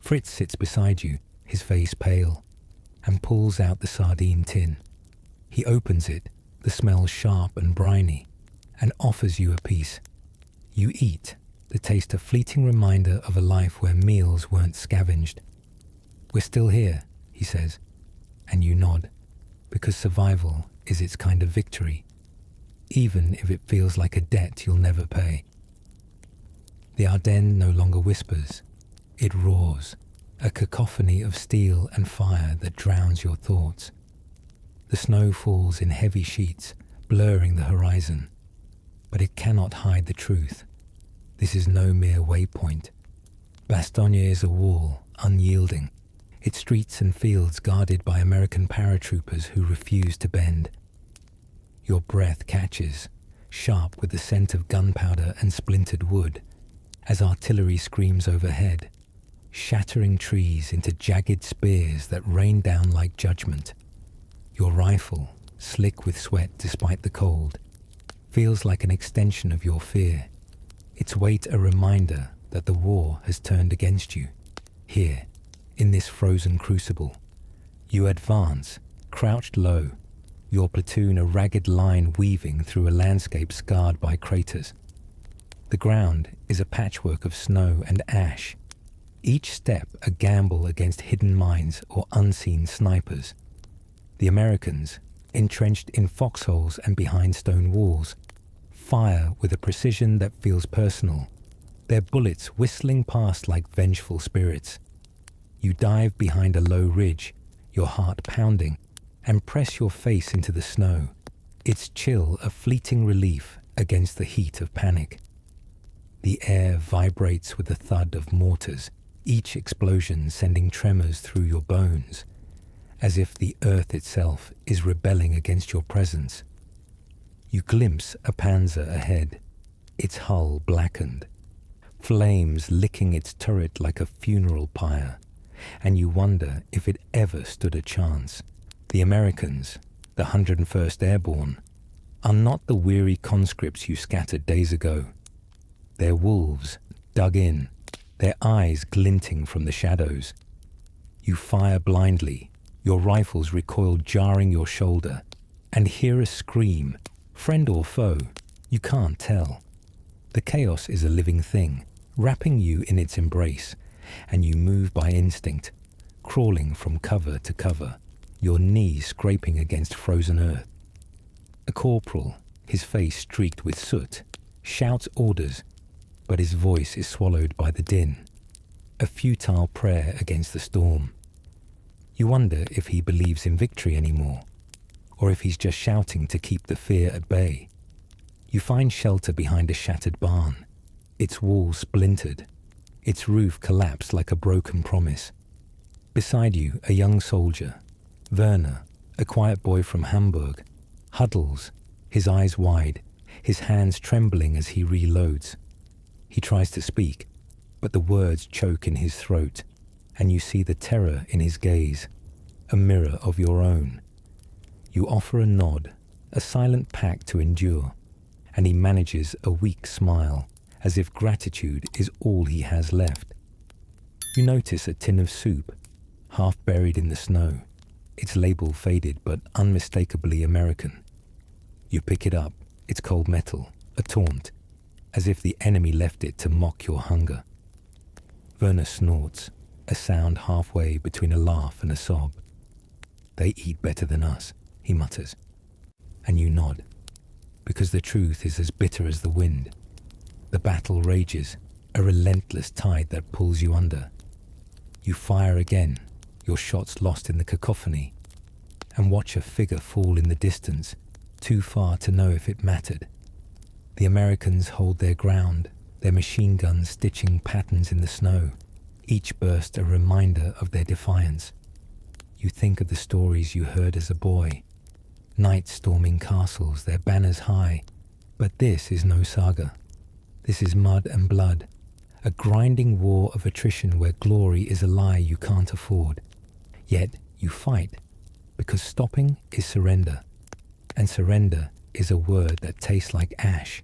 Fritz sits beside you, his face pale, and pulls out the sardine tin. He opens it, the smell sharp and briny, and offers you a piece. You eat, the taste a fleeting reminder of a life where meals weren't scavenged. "We're still here," he says, and you nod, because survival is its kind of victory, even if it feels like a debt you'll never pay. The Ardennes no longer whispers, it roars, a cacophony of steel and fire that drowns your thoughts. The snow falls in heavy sheets, blurring the horizon, but it cannot hide the truth. This is no mere waypoint. Bastogne is a wall, unyielding, its streets and fields guarded by American paratroopers who refuse to bend. Your breath catches, sharp with the scent of gunpowder and splintered wood, as artillery screams overhead, shattering trees into jagged spears that rain down like judgment. Your rifle, slick with sweat despite the cold, feels like an extension of your fear, its weight a reminder that the war has turned against you. Here, in this frozen crucible, you advance, crouched low, your platoon a ragged line weaving through a landscape scarred by craters. The ground is a patchwork of snow and ash, each step a gamble against hidden mines or unseen snipers. The Americans, entrenched in foxholes and behind stone walls, fire with a precision that feels personal, their bullets whistling past like vengeful spirits. You dive behind a low ridge, your heart pounding, and press your face into the snow, its chill a fleeting relief against the heat of panic. The air vibrates with the thud of mortars, each explosion sending tremors through your bones, as if the earth itself is rebelling against your presence. You glimpse a panzer ahead, its hull blackened, flames licking its turret like a funeral pyre, and you wonder if it ever stood a chance. The Americans, the 101st Airborne, are not the weary conscripts you scattered days ago. They're wolves, dug in, their eyes glinting from the shadows. You fire blindly, your rifles recoil jarring your shoulder, and hear a scream, friend or foe, you can't tell. The chaos is a living thing, wrapping you in its embrace, and you move by instinct, crawling from cover to cover, your knees scraping against frozen earth. A corporal, his face streaked with soot, shouts orders, but his voice is swallowed by the din, a futile prayer against the storm. You wonder if he believes in victory anymore, or if he's just shouting to keep the fear at bay. You find shelter behind a shattered barn, its walls splintered, its roof collapsed like a broken promise. Beside you, a young soldier, Werner, a quiet boy from Hamburg, huddles, his eyes wide, his hands trembling as he reloads. He tries to speak, but the words choke in his throat, and you see the terror in his gaze, a mirror of your own. You offer a nod, a silent pact to endure, and he manages a weak smile, as if gratitude is all he has left. You notice a tin of soup, half buried in the snow, its label faded but unmistakably American. You pick it up, it's cold metal, a taunt, as if the enemy left it to mock your hunger. Werner snorts, a sound halfway between a laugh and a sob. They eat better than us, he mutters, and you nod, because the truth is as bitter as the wind. The battle rages, a relentless tide that pulls you under. You fire again, your shots lost in the cacophony, and watch a figure fall in the distance, too far to know if it mattered. The Americans hold their ground, their machine guns stitching patterns in the snow, each burst a reminder of their defiance. You think of the stories you heard as a boy, knights storming castles, their banners high, but this is no saga. This is mud and blood, a grinding war of attrition where glory is a lie you can't afford. Yet you fight, because stopping is surrender, and surrender is a word that tastes like ash.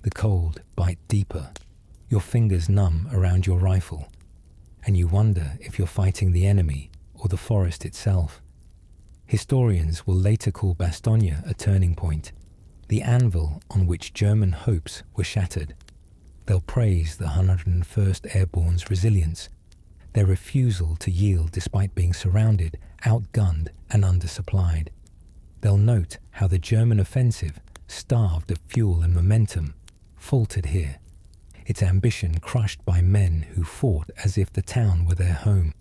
The cold bite deeper, your fingers numb around your rifle, and you wonder if you're fighting the enemy or the forest itself. Historians will later call Bastogne a turning point, the anvil on which German hopes were shattered. They'll praise the 101st Airborne's resilience, their refusal to yield despite being surrounded, outgunned and undersupplied. They'll note how the German offensive, starved of fuel and momentum, faltered here, its ambition crushed by men who fought as if the town were their home.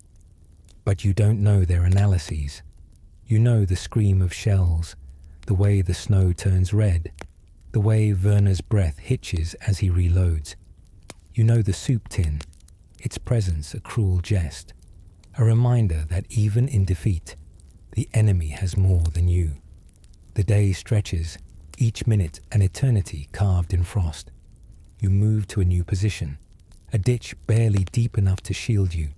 But you don't know their analyses. You know the scream of shells, the way the snow turns red, the way Werner's breath hitches as he reloads. You know the soup tin, its presence a cruel jest, a reminder that even in defeat, the enemy has more than you. The day stretches, each minute an eternity carved in frost. You move to a new position, a ditch barely deep enough to shield you,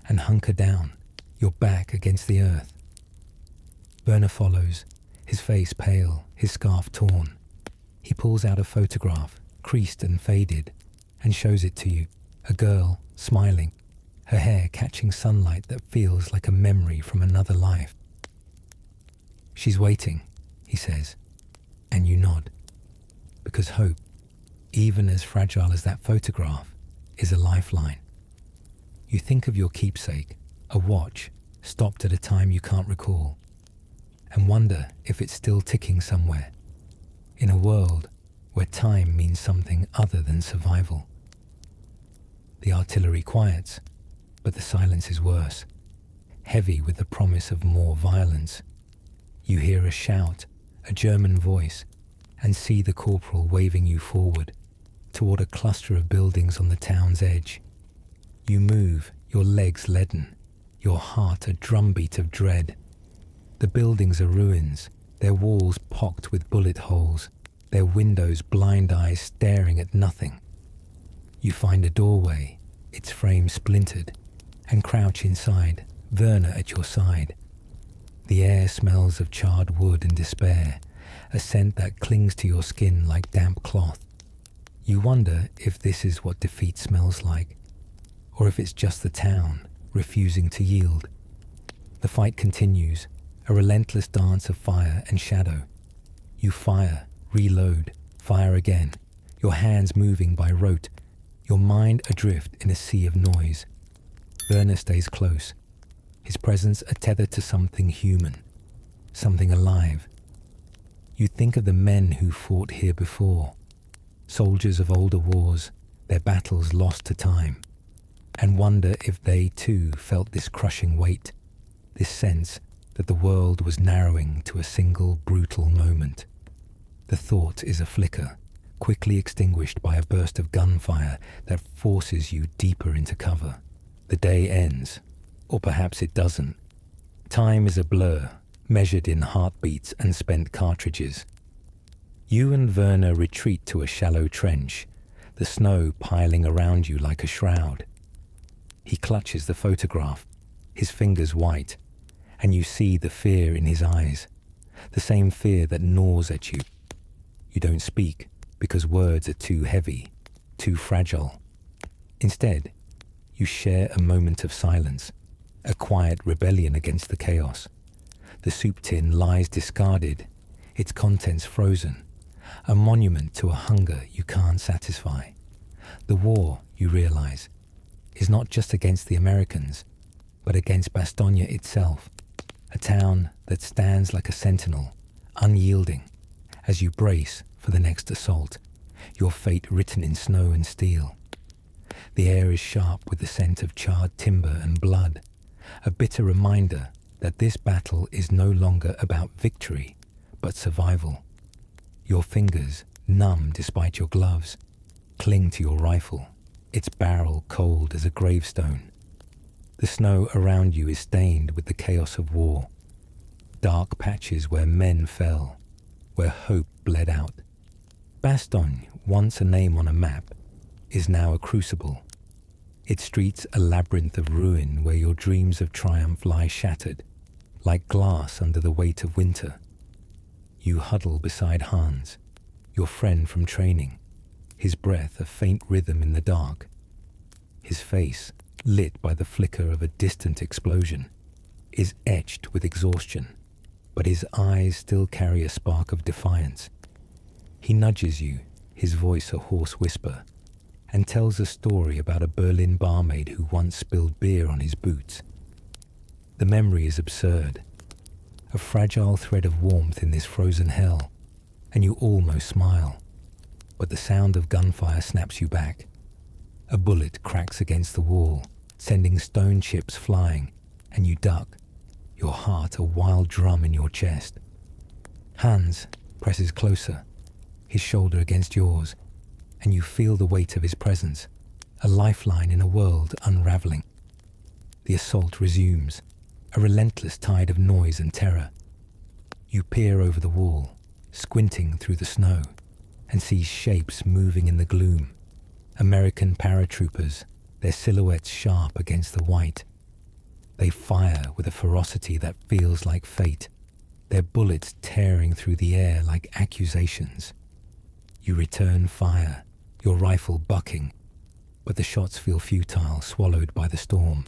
and hunker down, your back against the earth. Werner follows, his face pale, his scarf torn. He pulls out a photograph, creased and faded, and shows it to you, a girl, smiling, her hair catching sunlight that feels like a memory from another life. She's waiting, he says, and you nod, because hope, even as fragile as that photograph, is a lifeline. You think of your keepsake, a watch stopped at a time you can't recall, and wonder if it's still ticking somewhere, in a world where time means something other than survival. The artillery quiets, but the silence is worse, heavy with the promise of more violence. You hear a shout, a German voice, and see the corporal waving you forward, toward a cluster of buildings on the town's edge. You move, your legs leaden, your heart a drumbeat of dread. The buildings are ruins, their walls pocked with bullet holes, their windows blind eyes staring at nothing. You find a doorway, its frame splintered, and crouch inside, Werner at your side. The air smells of charred wood and despair, a scent that clings to your skin like damp cloth. You wonder if this is what defeat smells like, or if it's just the town refusing to yield. The fight continues, a relentless dance of fire and shadow. You fire, reload, fire again, your hands moving by rote, your mind adrift in a sea of noise. Werner stays close, his presence a tether to something human, something alive. You think of the men who fought here before, soldiers of older wars, their battles lost to time, and wonder if they too felt this crushing weight, this sense that the world was narrowing to a single brutal moment. The thought is a flicker, quickly extinguished by a burst of gunfire that forces you deeper into cover. The day ends, or perhaps it doesn't. Time is a blur, measured in heartbeats and spent cartridges. You and Werner retreat to a shallow trench, the snow piling around you like a shroud. He clutches the photograph, his fingers white, and you see the fear in his eyes, the same fear that gnaws at you. You don't speak because words are too heavy, too fragile. Instead, you share a moment of silence, a quiet rebellion against the chaos. The soup tin lies discarded, its contents frozen, a monument to a hunger you can't satisfy. The war, you realize, is not just against the Americans, but against Bastogne itself, a town that stands like a sentinel, unyielding, as you brace for the next assault, your fate written in snow and steel. The air is sharp with the scent of charred timber and blood, a bitter reminder that this battle is no longer about victory, but survival. Your fingers, numb despite your gloves, cling to your rifle, its barrel cold as a gravestone. The snow around you is stained with the chaos of war, dark patches where men fell, where hope bled out. Bastogne, once a name on a map, is now a crucible, its streets a labyrinth of ruin where your dreams of triumph lie shattered, like glass under the weight of winter. You huddle beside Hans, your friend from training, his breath a faint rhythm in the dark, his face, lit by the flicker of a distant explosion, is etched with exhaustion, but his eyes still carry a spark of defiance. He nudges you, his voice a hoarse whisper, and tells a story about a Berlin barmaid who once spilled beer on his boots. The memory is absurd, a fragile thread of warmth in this frozen hell, and you almost smile, but the sound of gunfire snaps you back. A bullet cracks against the wall, sending stone chips flying, and you duck, your heart a wild drum in your chest. Hans presses closer, his shoulder against yours, and you feel the weight of his presence, a lifeline in a world unraveling. The assault resumes, a relentless tide of noise and terror. You peer over the wall, squinting through the snow, and see shapes moving in the gloom. American paratroopers, their silhouettes sharp against the white. They fire with a ferocity that feels like fate, their bullets tearing through the air like accusations. You return fire, your rifle bucking, but the shots feel futile, swallowed by the storm.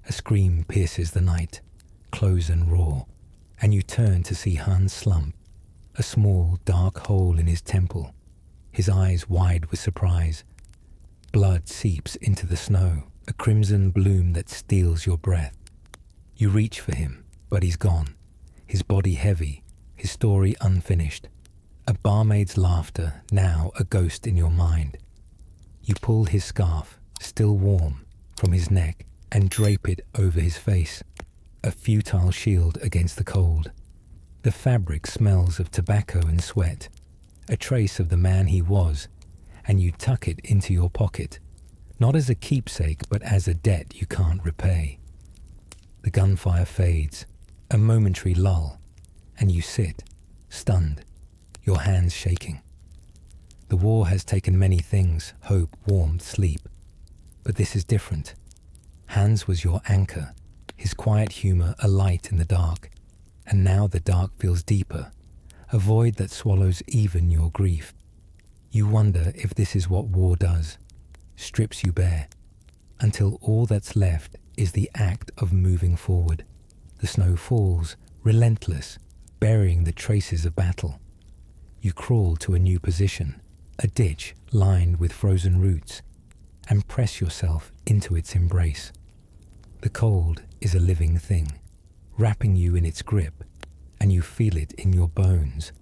A scream pierces the night, close and raw, and you turn to see Hans slump, a small, dark hole in his temple, his eyes wide with surprise. Blood seeps into the snow, a crimson bloom that steals your breath. You reach for him, but he's gone, his body heavy, his story unfinished. A barmaid's laughter, now a ghost in your mind. You pull his scarf, still warm, from his neck and drape it over his face, a futile shield against the cold. The fabric smells of tobacco and sweat, a trace of the man he was, and you tuck it into your pocket, not as a keepsake but as a debt you can't repay. The gunfire fades, a momentary lull, and you sit, stunned, your hands shaking. The war has taken many things, hope, warmth, sleep, but this is different. Hans was your anchor, his quiet humor a light in the dark, and now the dark feels deeper, a void that swallows even your grief. You wonder if this is what war does, strips you bare, until all that's left is the act of moving forward. The snow falls, relentless, burying the traces of battle. You crawl to a new position, a ditch lined with frozen roots, and press yourself into its embrace. The cold is a living thing, wrapping you in its grip, and you feel it in your bones,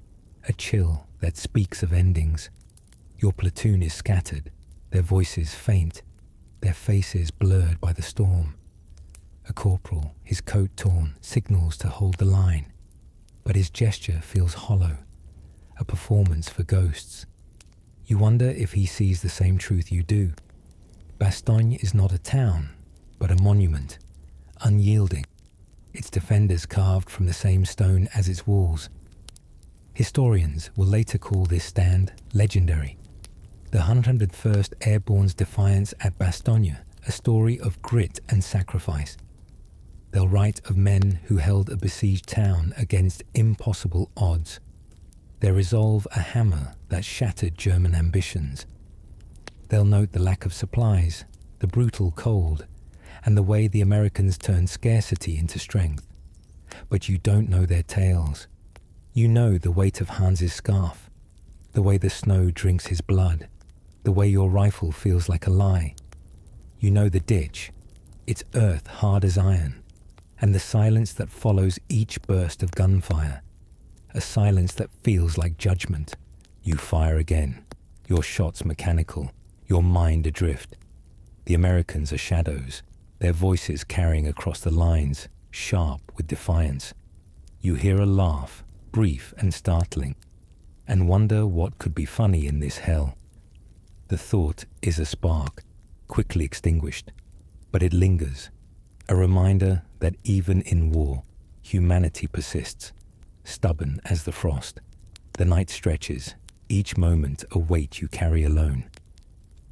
a chill that speaks of endings. Your platoon is scattered, their voices faint, their faces blurred by the storm. A corporal, his coat torn, signals to hold the line, but his gesture feels hollow, a performance for ghosts. You wonder if he sees the same truth you do. Bastogne is not a town, but a monument, unyielding, its defenders carved from the same stone as its walls. Historians will later call this stand legendary. The 101st Airborne's defiance at Bastogne, a story of grit and sacrifice. They'll write of men who held a besieged town against impossible odds. Their resolve a hammer that shattered German ambitions. They'll note the lack of supplies, the brutal cold, and the way the Americans turned scarcity into strength. But you don't know their tales. You know the weight of Hans's scarf, the way the snow drinks his blood, the way your rifle feels like a lie. You know the ditch, its earth hard as iron, and the silence that follows each burst of gunfire, a silence that feels like judgment. You fire again, your shots mechanical, your mind adrift. The Americans are shadows, their voices carrying across the lines, sharp with defiance. You hear a laugh, brief and startling, and wonder what could be funny in this hell. The thought is a spark, quickly extinguished, but it lingers, a reminder that even in war, humanity persists, stubborn as the frost. The night stretches, each moment a weight you carry alone.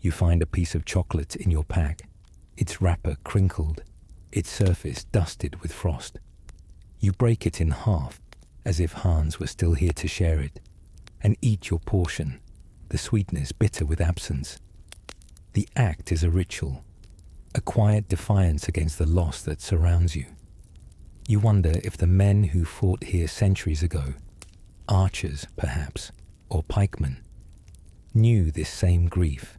You find a piece of chocolate in your pack, its wrapper crinkled, its surface dusted with frost. You break it in half, as if Hans were still here to share it, and eat your portion, the sweetness bitter with absence. The act is a ritual, a quiet defiance against the loss that surrounds you. You wonder if the men who fought here centuries ago, archers perhaps, or pikemen, knew this same grief,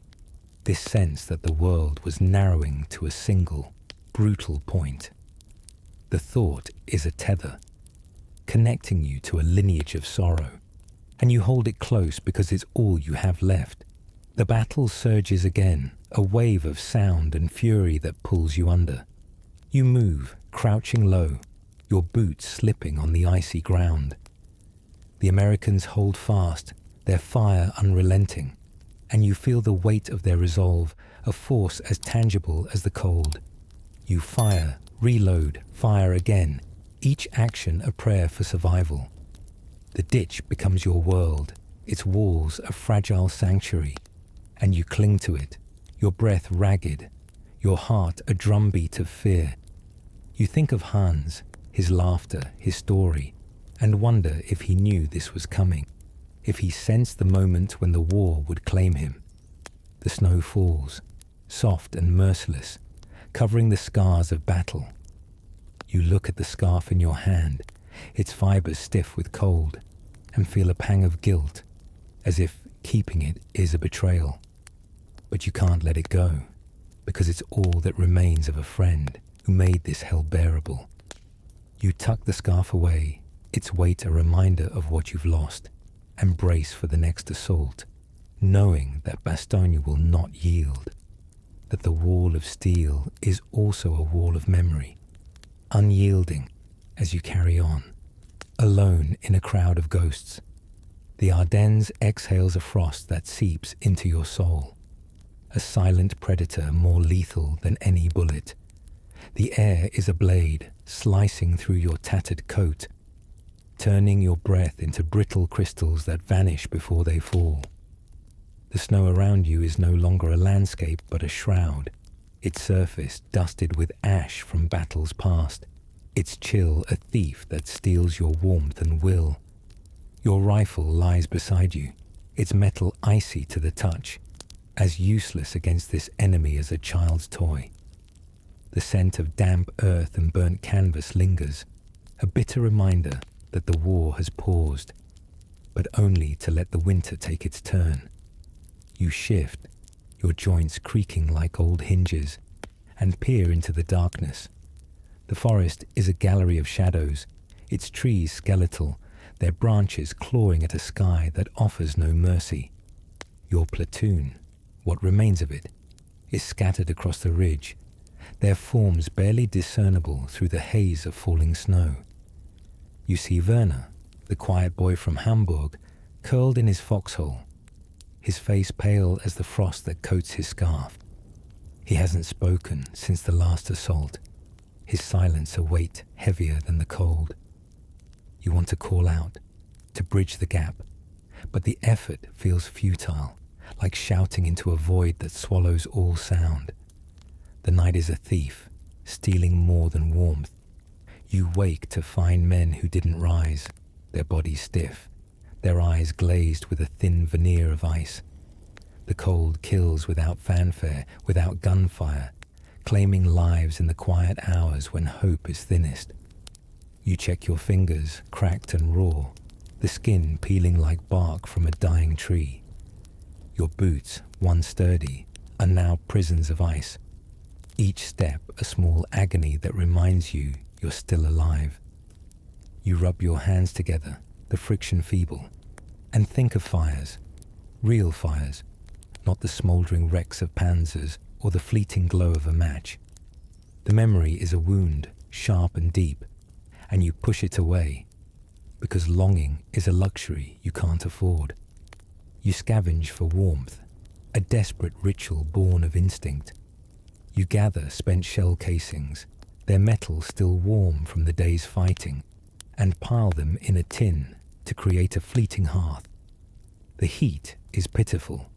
this sense that the world was narrowing to a single, brutal point. The thought is a tether, connecting you to a lineage of sorrow, and you hold it close because it's all you have left. The battle surges again, a wave of sound and fury that pulls you under. You move, crouching low, your boots slipping on the icy ground. The Americans hold fast, their fire unrelenting, and you feel the weight of their resolve, a force as tangible as the cold. You fire, reload, fire again, each action a prayer for survival. The ditch becomes your world, its walls a fragile sanctuary, and you cling to it, your breath ragged, your heart a drumbeat of fear. You think of Hans, his laughter, his story, and wonder if he knew this was coming, if he sensed the moment when the war would claim him. The snow falls, soft and merciless, covering the scars of battle. You look at the scarf in your hand, its fibers stiff with cold, and feel a pang of guilt, as if keeping it is a betrayal. But you can't let it go, because it's all that remains of a friend who made this hell bearable. You tuck the scarf away, its weight a reminder of what you've lost, and brace for the next assault, knowing that Bastogne will not yield, that the wall of steel is also a wall of memory, unyielding as you carry on, alone in a crowd of ghosts. The Ardennes exhales a frost that seeps into your soul, a silent predator more lethal than any bullet. The air is a blade slicing through your tattered coat, turning your breath into brittle crystals that vanish before they fall. The snow around you is no longer a landscape but a shroud, its surface dusted with ash from battles past, its chill a thief that steals your warmth and will. Your rifle lies beside you, its metal icy to the touch, as useless against this enemy as a child's toy. The scent of damp earth and burnt canvas lingers, a bitter reminder that the war has paused, but only to let the winter take its turn. You shift, your joints creaking like old hinges, and peer into the darkness. The forest is a gallery of shadows, its trees skeletal, their branches clawing at a sky that offers no mercy. Your platoon, what remains of it, is scattered across the ridge, their forms barely discernible through the haze of falling snow. You see Werner, the quiet boy from Hamburg, curled in his foxhole, his face pale as the frost that coats his scarf. He hasn't spoken since the last assault, his silence a weight heavier than the cold. You want to call out, to bridge the gap, but the effort feels futile, like shouting into a void that swallows all sound. The night is a thief, stealing more than warmth. You wake to find men who didn't rise, their bodies stiff, their eyes glazed with a thin veneer of ice. The cold kills without fanfare, without gunfire, claiming lives in the quiet hours when hope is thinnest. You check your fingers, cracked and raw, the skin peeling like bark from a dying tree. Your boots, once sturdy, are now prisons of ice. Each step a small agony that reminds you you're still alive. You rub your hands together, the friction feeble, and think of fires, real fires, not the smouldering wrecks of panzers or the fleeting glow of a match. The memory is a wound, sharp and deep, and you push it away, because longing is a luxury you can't afford. You scavenge for warmth, a desperate ritual born of instinct. You gather spent shell casings, their metal still warm from the day's fighting, and pile them in a tin to create a fleeting hearth. The heat is pitiful,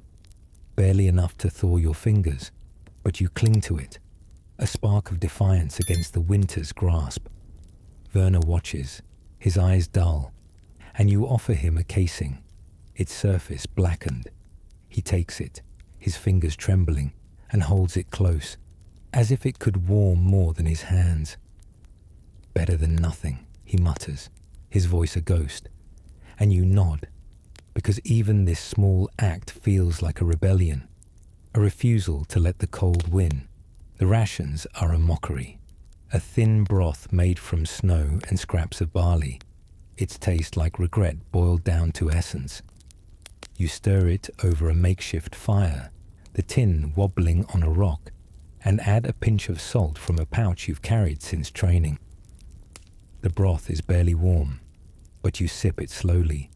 barely enough to thaw your fingers, but you cling to it, a spark of defiance against the winter's grasp. Werner watches, his eyes dull, and you offer him a casing, its surface blackened. He takes it, his fingers trembling, and holds it close, as if it could warm more than his hands. Better than nothing, he mutters, his voice a ghost, and you nod, because even this small act feels like a rebellion, a refusal to let the cold win. The rations are a mockery, a thin broth made from snow and scraps of barley, its taste like regret boiled down to essence. You stir it over a makeshift fire, the tin wobbling on a rock, and add a pinch of salt from a pouch you've carried since training. The broth is barely warm, but you sip it slowly,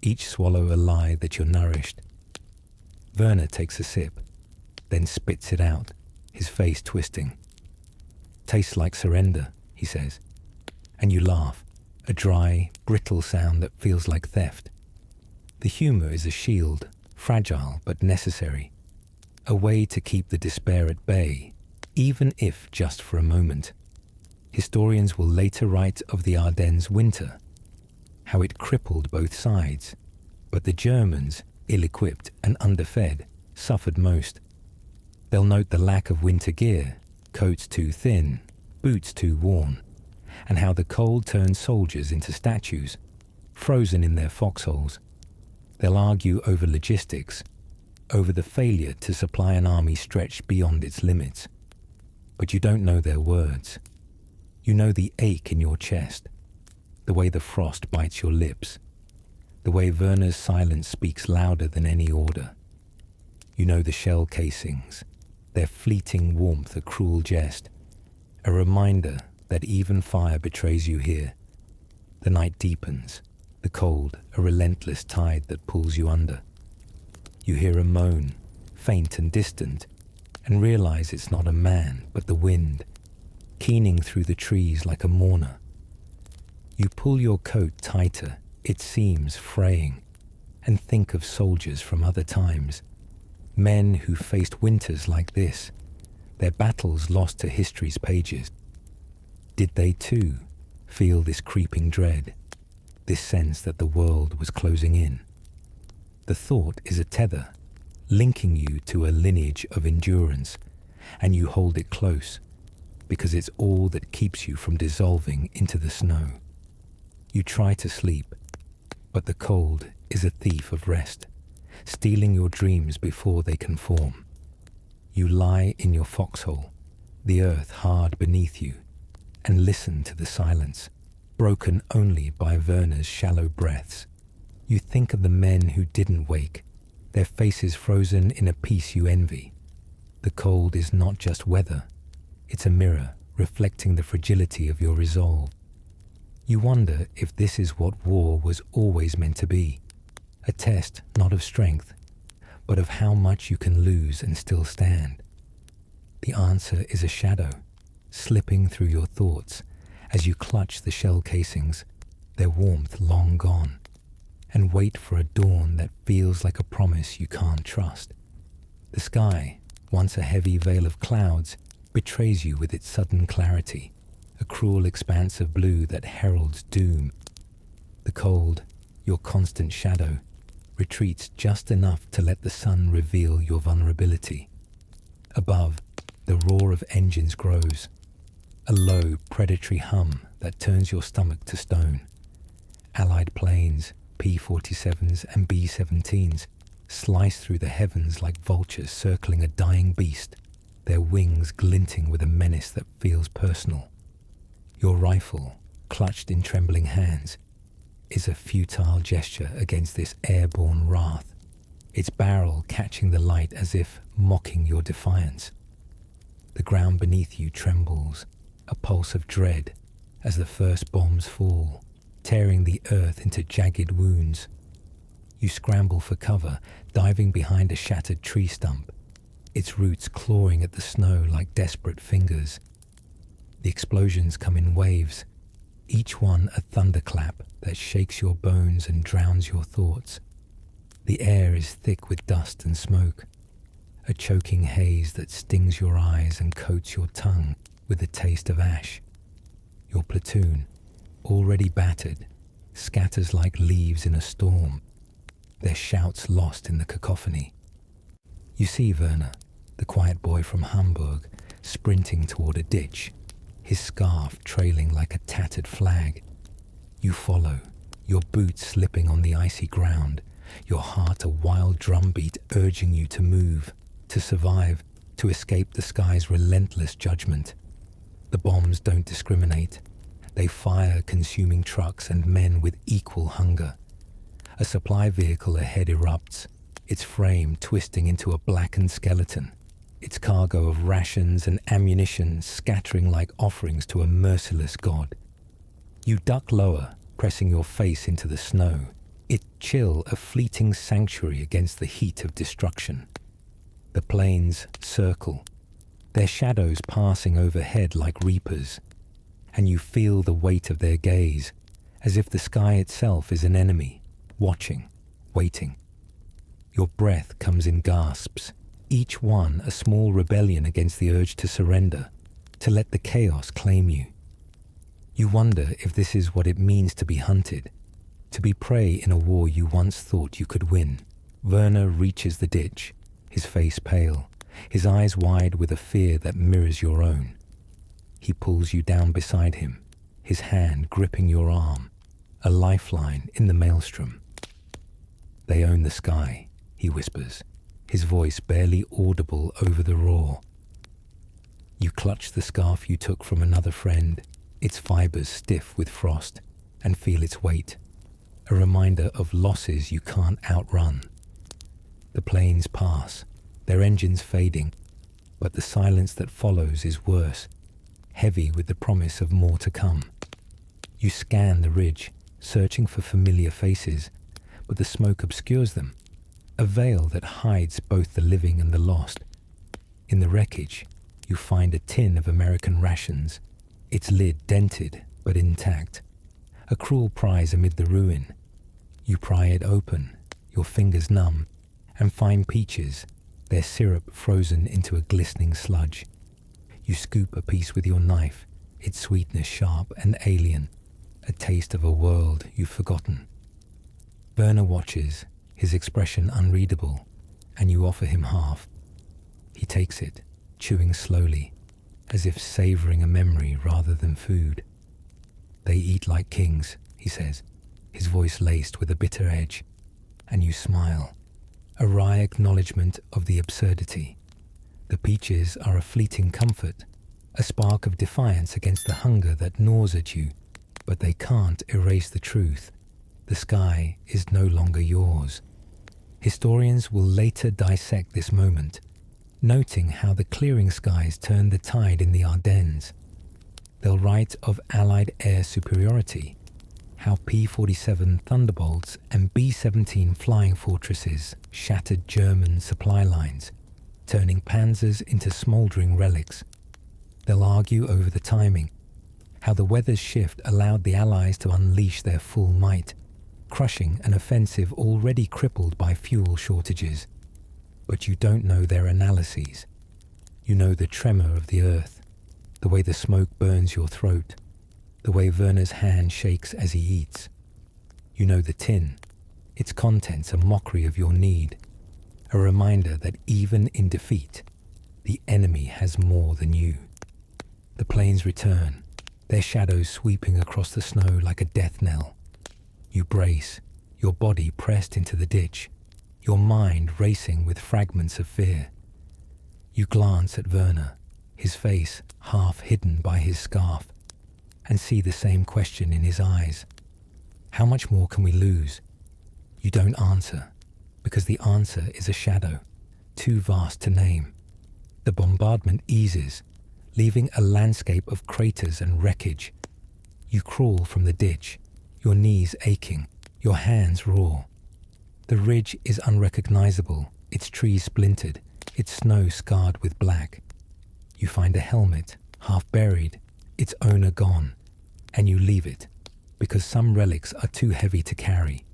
each swallow a lie that you're nourished. Werner takes a sip, then spits it out, his face twisting. "Tastes like surrender," he says, and you laugh, a dry, brittle sound that feels like theft. The humour is a shield, fragile but necessary, a way to keep the despair at bay, even if just for a moment. Historians will later write of the Ardennes winter, how it crippled both sides, but the Germans, ill-equipped and underfed, suffered most. They'll note the lack of winter gear, coats too thin, boots too worn, and how the cold turned soldiers into statues, frozen in their foxholes. They'll argue over logistics, over the failure to supply an army stretched beyond its limits. But you don't know their words. You know the ache in your chest, the way the frost bites your lips, the way Werner's silence speaks louder than any order. You know the shell casings, their fleeting warmth a cruel jest, a reminder that even fire betrays you here. The night deepens, the cold a relentless tide that pulls you under. You hear a moan, faint and distant, and realize it's not a man but the wind, keening through the trees like a mourner. You pull your coat tighter, its seams fraying, and think of soldiers from other times, men who faced winters like this, their battles lost to history's pages. Did they too feel this creeping dread, this sense that the world was closing in? The thought is a tether, linking you to a lineage of endurance, and you hold it close, because it's all that keeps you from dissolving into the snow. You try to sleep, but the cold is a thief of rest, stealing your dreams before they can form. You lie in your foxhole, the earth hard beneath you, and listen to the silence, broken only by Werner's shallow breaths. You think of the men who didn't wake, their faces frozen in a peace you envy. The cold is not just weather, it's a mirror reflecting the fragility of your resolve. You wonder if this is what war was always meant to be, a test not of strength, but of how much you can lose and still stand. The answer is a shadow, slipping through your thoughts as you clutch the shell casings, their warmth long gone, and wait for a dawn that feels like a promise you can't trust. The sky, once a heavy veil of clouds, betrays you with its sudden clarity, a cruel expanse of blue that heralds doom. The cold, your constant shadow, retreats just enough to let the sun reveal your vulnerability. Above, the roar of engines grows, a low, predatory hum that turns your stomach to stone. Allied planes, P-47s and B-17s, slice through the heavens like vultures circling a dying beast, their wings glinting with a menace that feels personal. Your rifle, clutched in trembling hands, is a futile gesture against this airborne wrath, its barrel catching the light as if mocking your defiance. The ground beneath you trembles, a pulse of dread, as the first bombs fall, tearing the earth into jagged wounds. You scramble for cover, diving behind a shattered tree stump, its roots clawing at the snow like desperate fingers. The explosions come in waves, each one a thunderclap that shakes your bones and drowns your thoughts. The air is thick with dust and smoke, a choking haze that stings your eyes and coats your tongue with the taste of ash. Your platoon, already battered, scatters like leaves in a storm, their shouts lost in the cacophony. You see Werner, the quiet boy from Hamburg, sprinting toward a ditch, his scarf trailing like a tattered flag. You follow, your boots slipping on the icy ground, your heart a wild drumbeat urging you to move, to survive, to escape the sky's relentless judgment. The bombs don't discriminate. They fire consuming trucks and men with equal hunger. A supply vehicle ahead erupts, its frame twisting into a blackened skeleton. its cargo of rations and ammunition scattering like offerings to a merciless god. You duck lower, pressing your face into the snow, it chill a fleeting sanctuary against the heat of destruction. The plains circle, their shadows passing overhead like reapers, and you feel the weight of their gaze, as if the sky itself is an enemy, watching, waiting. Your breath comes in gasps, each one a small rebellion against the urge to surrender, to let the chaos claim you. You wonder if this is what it means to be hunted, to be prey in a war you once thought you could win. Werner reaches the ditch, his face pale, his eyes wide with a fear that mirrors your own. He pulls you down beside him, his hand gripping your arm, a lifeline in the maelstrom. "They own the sky," he whispers, his voice barely audible over the roar. You clutch the scarf you took from another friend, its fibers stiff with frost, and feel its weight, a reminder of losses you can't outrun. The planes pass, their engines fading, but the silence that follows is worse, heavy with the promise of more to come. You scan the ridge, searching for familiar faces, but the smoke obscures them, a veil that hides both the living and the lost. In the wreckage, you find a tin of American rations, its lid dented but intact, a cruel prize amid the ruin. You pry it open, your fingers numb, and find peaches, their syrup frozen into a glistening sludge. You scoop a piece with your knife, its sweetness sharp and alien, a taste of a world you've forgotten. Werner watches, his expression unreadable, and you offer him half. He takes it, chewing slowly, as if savoring a memory rather than food. "They eat like kings," he says, his voice laced with a bitter edge, and you smile, a wry acknowledgement of the absurdity. The peaches are a fleeting comfort, a spark of defiance against the hunger that gnaws at you, but they can't erase the truth. The sky is no longer yours. Historians will later dissect this moment, noting how the clearing skies turned the tide in the Ardennes. They'll write of Allied air superiority, how P-47 Thunderbolts and B-17 flying fortresses shattered German supply lines, turning panzers into smouldering relics. They'll argue over the timing, how the weather's shift allowed the Allies to unleash their full might, crushing an offensive already crippled by fuel shortages. But you don't know their analyses. You know the tremor of the earth, the way the smoke burns your throat, the way Werner's hand shakes as he eats. You know the tin, its contents a mockery of your need, a reminder that even in defeat, the enemy has more than you. The planes return, their shadows sweeping across the snow like a death knell. You brace, your body pressed into the ditch, your mind racing with fragments of fear. You glance at Werner, his face half hidden by his scarf, and see the same question in his eyes. How much more can we lose? You don't answer, because the answer is a shadow, too vast to name. The bombardment eases, leaving a landscape of craters and wreckage. You crawl from the ditch, your knees aching, your hands raw. The ridge is unrecognizable, its trees splintered, its snow scarred with black. You find a helmet, half buried, its owner gone, and you leave it, because some relics are too heavy to carry.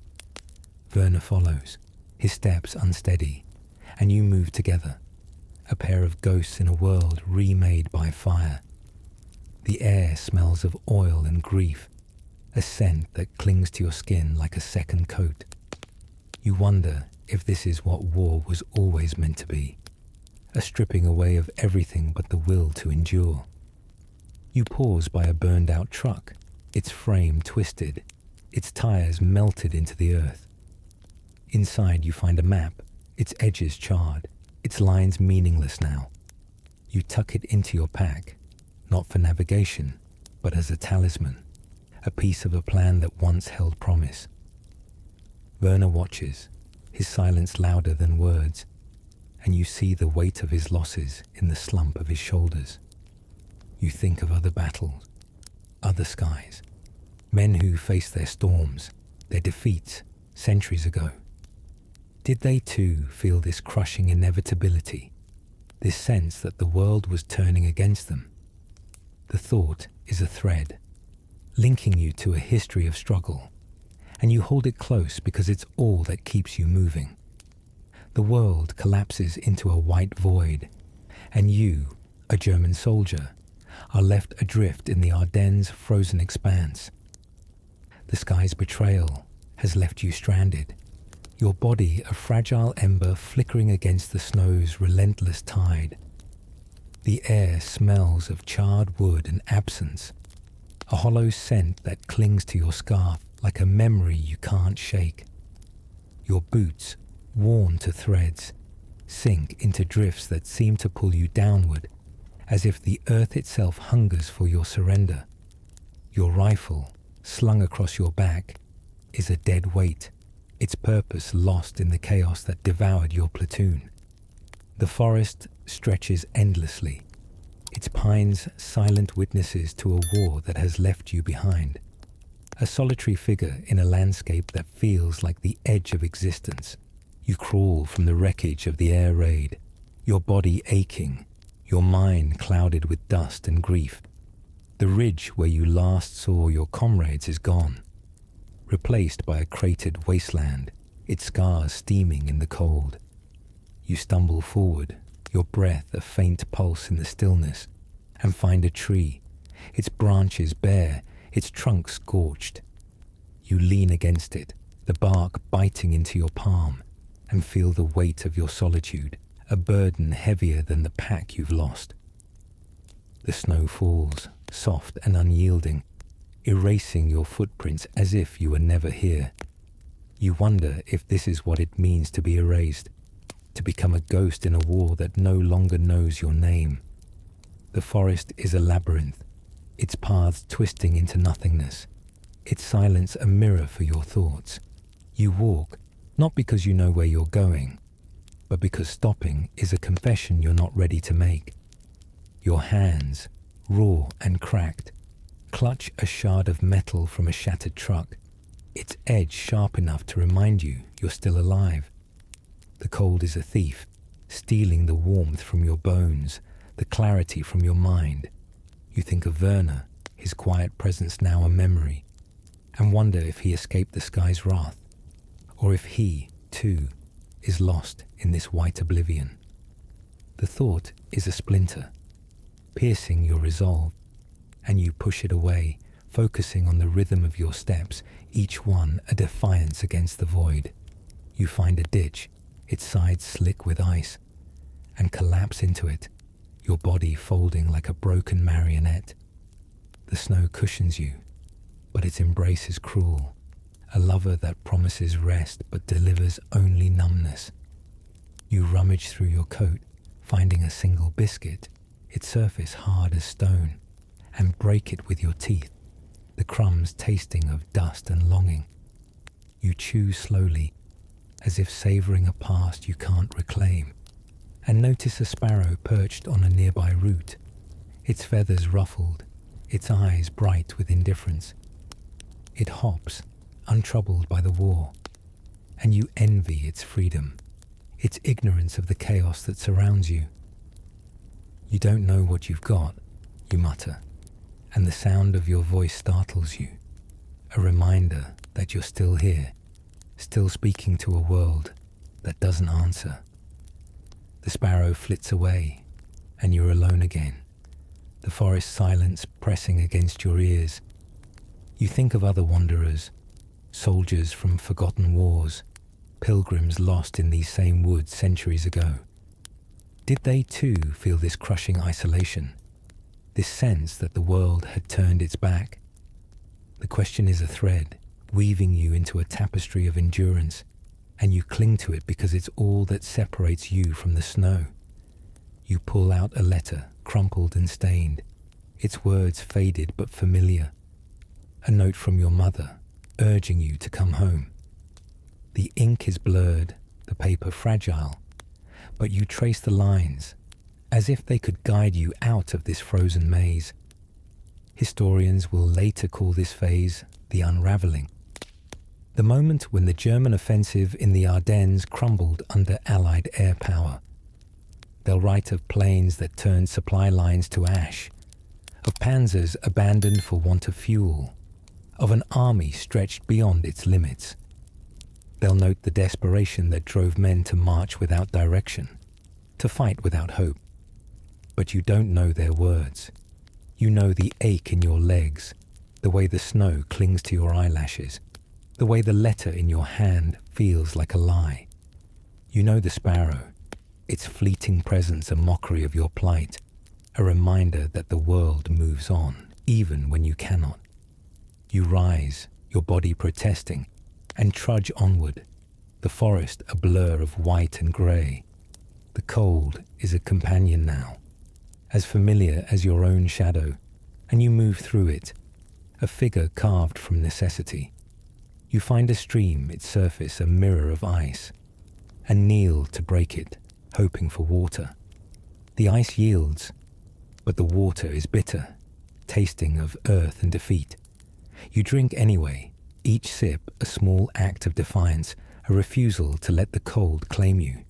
Werner follows, his steps unsteady, and you move together, a pair of ghosts in a world remade by fire. The air smells of oil and grief, a scent that clings to your skin like a second coat. You wonder if this is what war was always meant to be, a stripping away of everything but the will to endure. You pause by a burned-out truck, its frame twisted, its tires melted into the earth. Inside you find a map, its edges charred, its lines meaningless now. You tuck it into your pack, not for navigation, but as a talisman, a piece of a plan that once held promise. Werner watches, his silence louder than words. and you see the weight of his losses in the slump of his shoulders. You think of other battles, other skies, men who faced their storms, their defeats centuries ago. Did they too feel this crushing inevitability, this sense that the world was turning against them? The thought is a thread, linking you to a history of struggle, and you hold it close because it's all that keeps you moving. The world collapses into a white void, and you, a German soldier, are left adrift in the Ardennes' frozen expanse. The sky's betrayal has left you stranded, your body a fragile ember flickering against the snow's relentless tide. The air smells of charred wood and absence, a hollow scent that clings to your scarf like a memory you can't shake. Your boots, worn to threads, sink into drifts that seem to pull you downward, as if the earth itself hungers for your surrender. Your rifle, slung across your back, is a dead weight, its purpose lost in the chaos that devoured your platoon. The forest stretches endlessly, its pines silent witnesses to a war that has left you behind. A solitary figure in a landscape that feels like the edge of existence. You crawl from the wreckage of the air raid, your body aching, your mind clouded with dust and grief. The ridge where you last saw your comrades is gone, replaced by a cratered wasteland, its scars steaming in the cold. You stumble forward, your breath a faint pulse in the stillness, and find a tree, its branches bare, its trunk scorched. You lean against it, the bark biting into your palm, and feel the weight of your solitude, a burden heavier than the pack you've lost. The snow falls, soft and unyielding, erasing your footprints as if you were never here. You wonder if this is what it means to be erased, to become a ghost in a war that no longer knows your name. The forest is a labyrinth, its paths twisting into nothingness, its silence a mirror for your thoughts. You walk, not because you know where you're going, but because stopping is a confession you're not ready to make. Your hands, raw and cracked, clutch a shard of metal from a shattered truck, its edge sharp enough to remind you you're still alive. The cold is a thief, stealing the warmth from your bones, the clarity from your mind. You think of Werner, his quiet presence now a memory, and wonder if he escaped the sky's wrath, or if he, too, is lost in this white oblivion. The thought is a splinter, piercing your resolve, and you push it away, focusing on the rhythm of your steps, each one a defiance against the void. You find a ditch, its sides slick with ice, and collapse into it, your body folding like a broken marionette. The snow cushions you, but its embrace is cruel, a lover that promises rest but delivers only numbness. You rummage through your coat, finding a single biscuit, its surface hard as stone, and break it with your teeth, the crumbs tasting of dust and longing. You chew slowly, as if savouring a past you can't reclaim, and notice a sparrow perched on a nearby root, its feathers ruffled, its eyes bright with indifference. It hops, untroubled by the war, and you envy its freedom, its ignorance of the chaos that surrounds you. You don't know what you've got, you mutter, and the sound of your voice startles you, a reminder that you're still here, still speaking to a world that doesn't answer. The sparrow flits away, and you're alone again, the forest silence pressing against your ears. You think of other wanderers, soldiers from forgotten wars, pilgrims lost in these same woods centuries ago. Did they too feel this crushing isolation, this sense that the world had turned its back? The question is a thread, weaving you into a tapestry of endurance, and you cling to it because it's all that separates you from the snow. You pull out a letter, crumpled and stained, its words faded but familiar. A note from your mother, urging you to come home. The ink is blurred, the paper fragile, but you trace the lines as if they could guide you out of this frozen maze. Historians will later call this phase the unraveling, the moment when the German offensive in the Ardennes crumbled under Allied air power. They'll write of planes that turned supply lines to ash, of panzers abandoned for want of fuel, of an army stretched beyond its limits. They'll note the desperation that drove men to march without direction, to fight without hope. But you don't know their words. You know the ache in your legs, the way the snow clings to your eyelashes, the way the letter in your hand feels like a lie. You know the sparrow, its fleeting presence a mockery of your plight, a reminder that the world moves on, even when you cannot. You rise, your body protesting, and trudge onward, the forest a blur of white and grey. The cold is a companion now, as familiar as your own shadow, and you move through it, a figure carved from necessity. You find a stream, its surface a mirror of ice, and kneel to break it, hoping for water. The ice yields, but the water is bitter, tasting of earth and defeat. You drink anyway, each sip a small act of defiance, a refusal to let the cold claim you.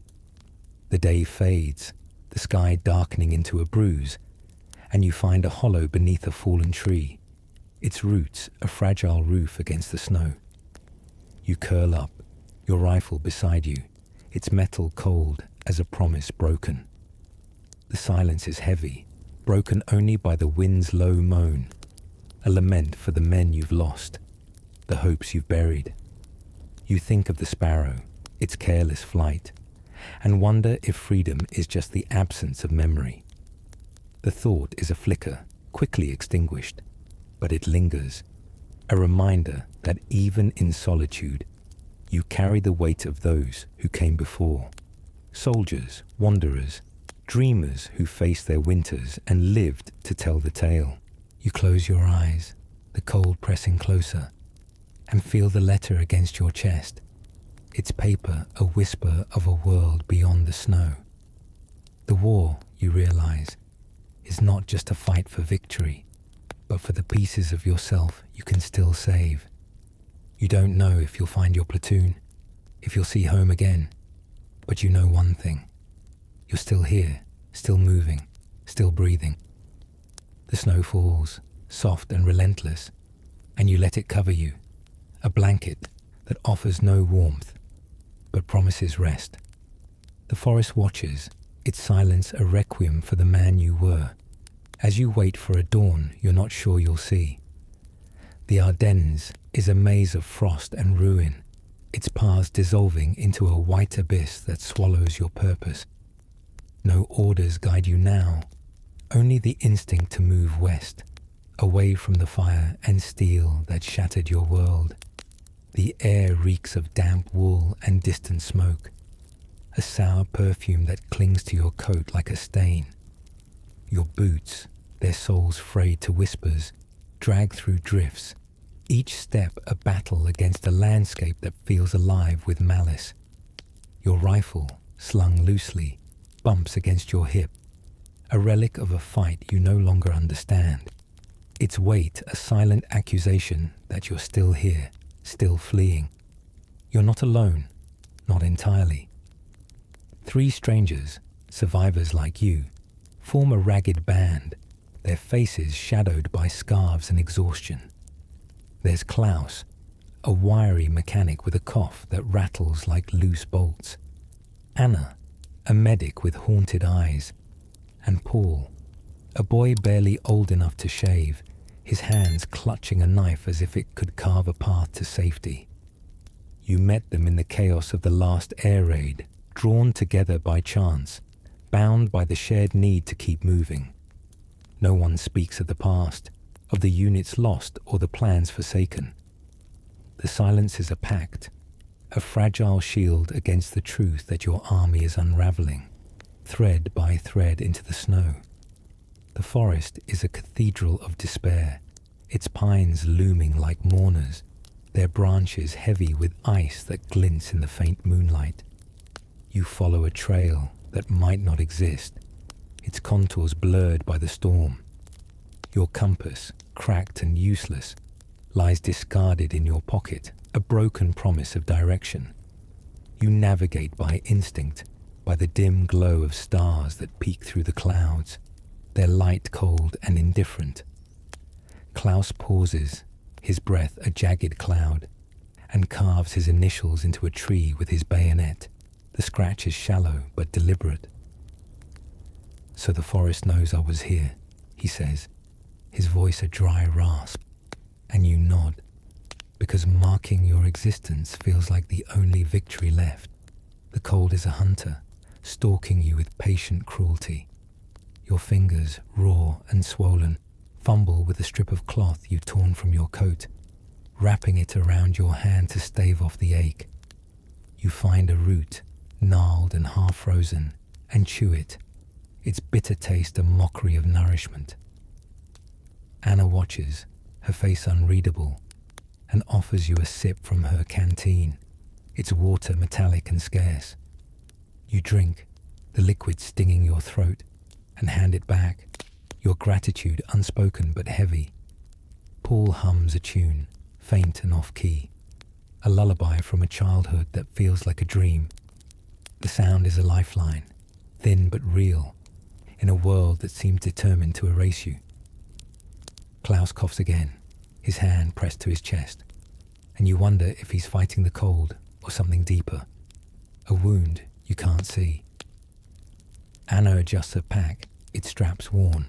The day fades, the sky darkening into a bruise, and you find a hollow beneath a fallen tree, its roots a fragile roof against the snow. You curl up, your rifle beside you, its metal cold as a promise broken. The silence is heavy, broken only by the wind's low moan, a lament for the men you've lost, the hopes you've buried. You think of the sparrow, its careless flight, and wonder if freedom is just the absence of memory. The thought is a flicker, quickly extinguished, but it lingers, a reminder that even in solitude, you carry the weight of those who came before. Soldiers, wanderers, dreamers who faced their winters and lived to tell the tale. You close your eyes, the cold pressing closer, and feel the letter against your chest, its paper a whisper of a world beyond the snow. The war, you realize, is not just a fight for victory, but for the pieces of yourself you can still save. You don't know if you'll find your platoon, if you'll see home again, but you know one thing. You're still here, still moving, still breathing. The snow falls, soft and relentless, and you let it cover you, a blanket that offers no warmth, but promises rest. The forest watches, its silence a requiem for the man you were, as you wait for a dawn you're not sure you'll see. The Ardennes is a maze of frost and ruin, its paths dissolving into a white abyss that swallows your purpose. No orders guide you now, only the instinct to move west, away from the fire and steel that shattered your world. The air reeks of damp wool and distant smoke, a sour perfume that clings to your coat like a stain. Your boots, their soles frayed to whispers, drag through drifts, each step a battle against a landscape that feels alive with malice. Your rifle, slung loosely, bumps against your hip, a relic of a fight you no longer understand. Its weight a silent accusation that you're still here, still fleeing. You're not alone, not entirely. 3 strangers, survivors like you, form a ragged band, their faces shadowed by scarves and exhaustion. There's Klaus, a wiry mechanic with a cough that rattles like loose bolts. Anna, a medic with haunted eyes. And Paul, a boy barely old enough to shave, his hands clutching a knife as if it could carve a path to safety. You met them in the chaos of the last air raid, drawn together by chance, bound by the shared need to keep moving. No one speaks of the past, of the units lost or the plans forsaken. The silence is a pact, a fragile shield against the truth that your army is unraveling, thread by thread into the snow. The forest is a cathedral of despair, its pines looming like mourners, their branches heavy with ice that glints in the faint moonlight. You follow a trail, that might not exist, its contours blurred by the storm. Your compass, cracked and useless, lies discarded in your pocket, a broken promise of direction. You navigate by instinct, by the dim glow of stars that peek through the clouds, their light cold and indifferent. Klaus pauses, his breath a jagged cloud, and carves his initials into a tree with his bayonet. The scratch is shallow but deliberate. "So the forest knows I was here," he says, his voice a dry rasp, and you nod, because marking your existence feels like the only victory left. The cold is a hunter, stalking you with patient cruelty. Your fingers, raw and swollen, fumble with a strip of cloth you've torn from your coat, wrapping it around your hand to stave off the ache. You find a root, gnarled and half-frozen, and chew it, its bitter taste a mockery of nourishment. Anna watches, her face unreadable, and offers you a sip from her canteen, its water metallic and scarce. You drink, the liquid stinging your throat, and hand it back, your gratitude unspoken but heavy. Paul hums a tune, faint and off-key, a lullaby from a childhood that feels like a dream. The sound is a lifeline, thin but real, in a world that seems determined to erase you. Klaus coughs again, his hand pressed to his chest, and you wonder if he's fighting the cold or something deeper, a wound you can't see. Anna adjusts her pack, its straps worn,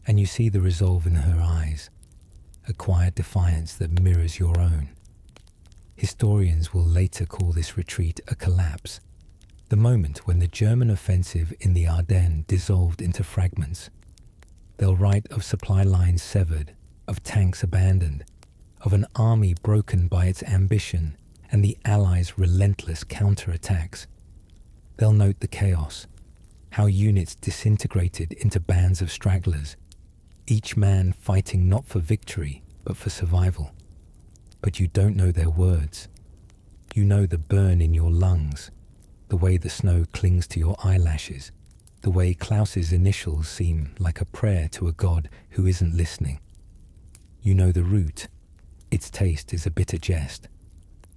and you see the resolve in her eyes, a quiet defiance that mirrors your own. Historians will later call this retreat a collapse, the moment when the German offensive in the Ardennes dissolved into fragments. They'll write of supply lines severed, of tanks abandoned, of an army broken by its ambition and the Allies' relentless counterattacks. They'll note the chaos, how units disintegrated into bands of stragglers, each man fighting not for victory but for survival. But you don't know their words. You know the burn in your lungs, the way the snow clings to your eyelashes, the way Klaus's initials seem like a prayer to a god who isn't listening. You know the root. Its taste is a bitter jest,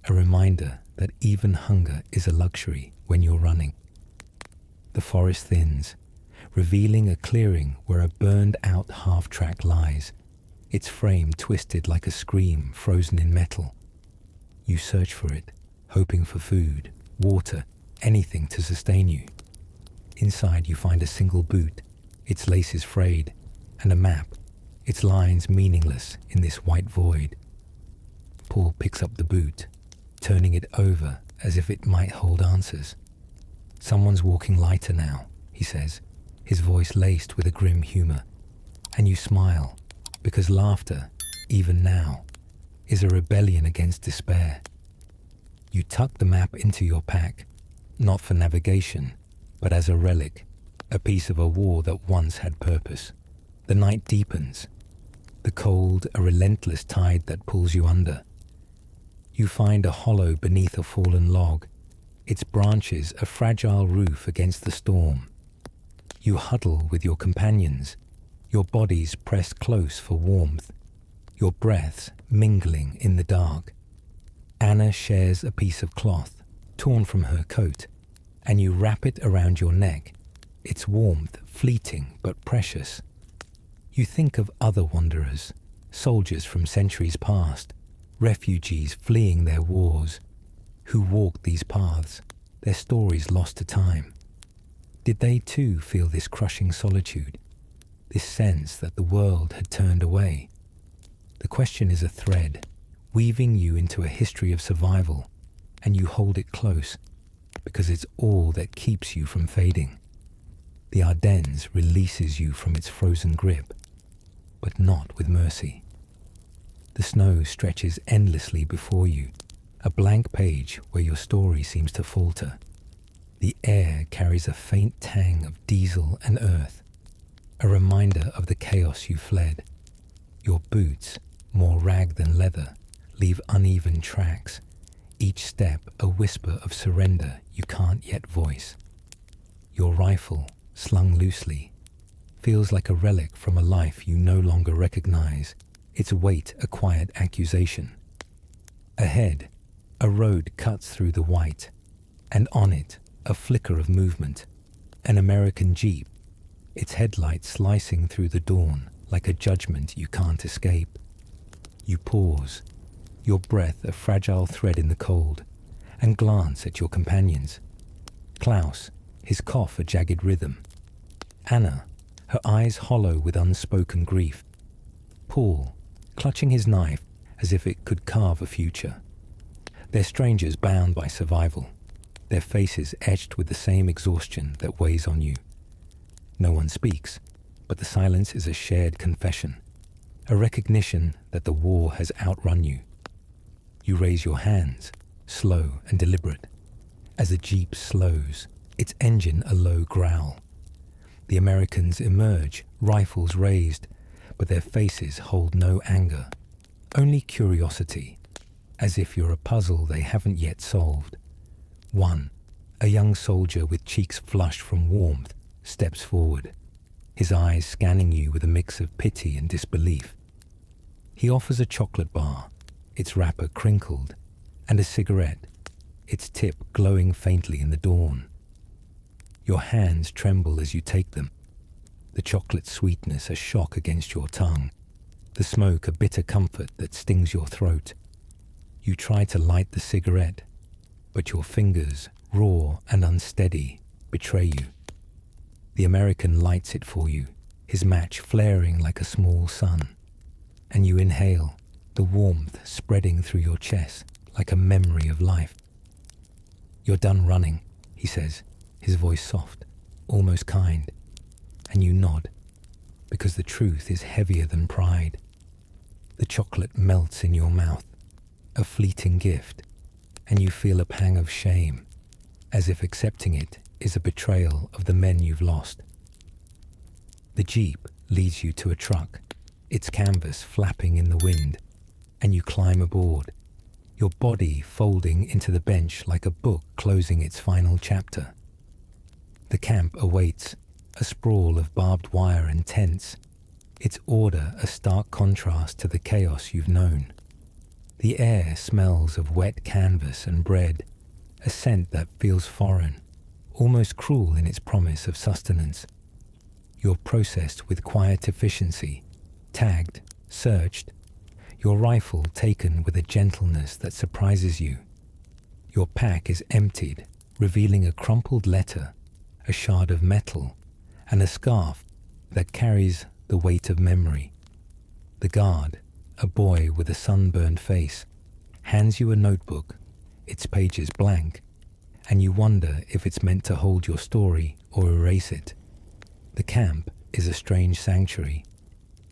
a reminder that even hunger is a luxury when you're running. The forest thins, revealing a clearing where a burned-out half-track lies, its frame twisted like a scream frozen in metal. You search for it, hoping for food, water, anything to sustain you. Inside you find a single boot, its laces frayed, and a map, its lines meaningless in this white void. Paul picks up the boot, turning it over as if it might hold answers. "Someone's walking lighter now," he says, his voice laced with a grim humor. And you smile, because laughter, even now, is a rebellion against despair. You tuck the map into your pack, not for navigation, but as a relic, a piece of a war that once had purpose. The night deepens, the cold a relentless tide that pulls you under. You find a hollow beneath a fallen log, its branches a fragile roof against the storm. You huddle with your companions, your bodies pressed close for warmth, your breaths mingling in the dark. Anna shares a piece of cloth, torn from her coat, and you wrap it around your neck, its warmth fleeting but precious. You think of other wanderers, soldiers from centuries past, refugees fleeing their wars, who walked these paths, their stories lost to time. Did they too feel this crushing solitude, this sense that the world had turned away? The question is a thread, weaving you into a history of survival, and you hold it close, because it's all that keeps you from fading. The Ardennes releases you from its frozen grip, but not with mercy. The snow stretches endlessly before you, a blank page where your story seems to falter. The air carries a faint tang of diesel and earth, a reminder of the chaos you fled. Your boots, more rag than leather, leave uneven tracks, each step a whisper of surrender you can't yet voice. Your rifle, slung loosely, feels like a relic from a life you no longer recognize, its weight a quiet accusation. Ahead, a road cuts through the white, and on it, a flicker of movement, an American Jeep, its headlights slicing through the dawn like a judgment you can't escape. You pause, your breath a fragile thread in the cold, and glance at your companions. Klaus, his cough a jagged rhythm. Anna, her eyes hollow with unspoken grief. Paul, clutching his knife as if it could carve a future. They're strangers bound by survival, their faces etched with the same exhaustion that weighs on you. No one speaks, but the silence is a shared confession, a recognition that the war has outrun you. You raise your hands, slow and deliberate, as the Jeep slows, its engine a low growl. The Americans emerge, rifles raised, but their faces hold no anger, only curiosity, as if you're a puzzle they haven't yet solved. One, a young soldier with cheeks flushed from warmth, steps forward, his eyes scanning you with a mix of pity and disbelief. He offers a chocolate bar, its wrapper crinkled, and a cigarette, its tip glowing faintly in the dawn. Your hands tremble as you take them, the chocolate sweetness a shock against your tongue, the smoke a bitter comfort that stings your throat. You try to light the cigarette, but your fingers, raw and unsteady, betray you. The American lights it for you, his match flaring like a small sun, and you inhale, the warmth spreading through your chest like a memory of life. "You're done running," he says, his voice soft, almost kind, and you nod, because the truth is heavier than pride. The chocolate melts in your mouth, a fleeting gift, and you feel a pang of shame, as if accepting it is a betrayal of the men you've lost. The Jeep leads you to a truck, its canvas flapping in the wind, and you climb aboard, your body folding into the bench like a book closing its final chapter. The camp awaits, a sprawl of barbed wire and tents, its order a stark contrast to the chaos you've known. The air smells of wet canvas and bread, a scent that feels foreign, almost cruel in its promise of sustenance. You're processed with quiet efficiency, tagged, searched, your rifle taken with a gentleness that surprises you. Your pack is emptied, revealing a crumpled letter, a shard of metal, and a scarf that carries the weight of memory. The guard, a boy with a sunburned face, hands you a notebook, its pages blank, and you wonder if it's meant to hold your story or erase it. The camp is a strange sanctuary,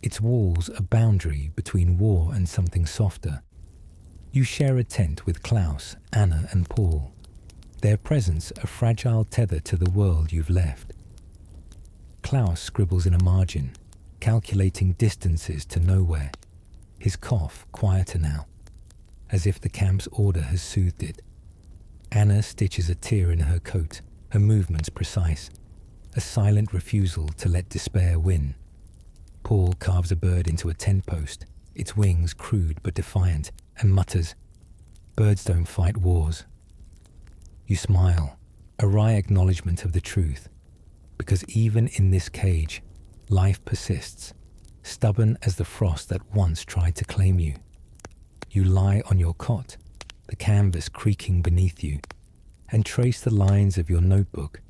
its walls a boundary between war and something softer. You share a tent with Klaus, Anna and Paul, their presence a fragile tether to the world you've left. Klaus scribbles in a margin, calculating distances to nowhere, his cough quieter now, as if the camp's order has soothed it. Anna stitches a tear in her coat, her movements precise, a silent refusal to let despair win. Paul carves a bird into a tent post, its wings crude but defiant, and mutters, "Birds don't fight wars." You smile, a wry acknowledgement of the truth, because even in this cage, life persists, stubborn as the frost that once tried to claim you. You lie on your cot, the canvas creaking beneath you, and trace the lines of your notebook,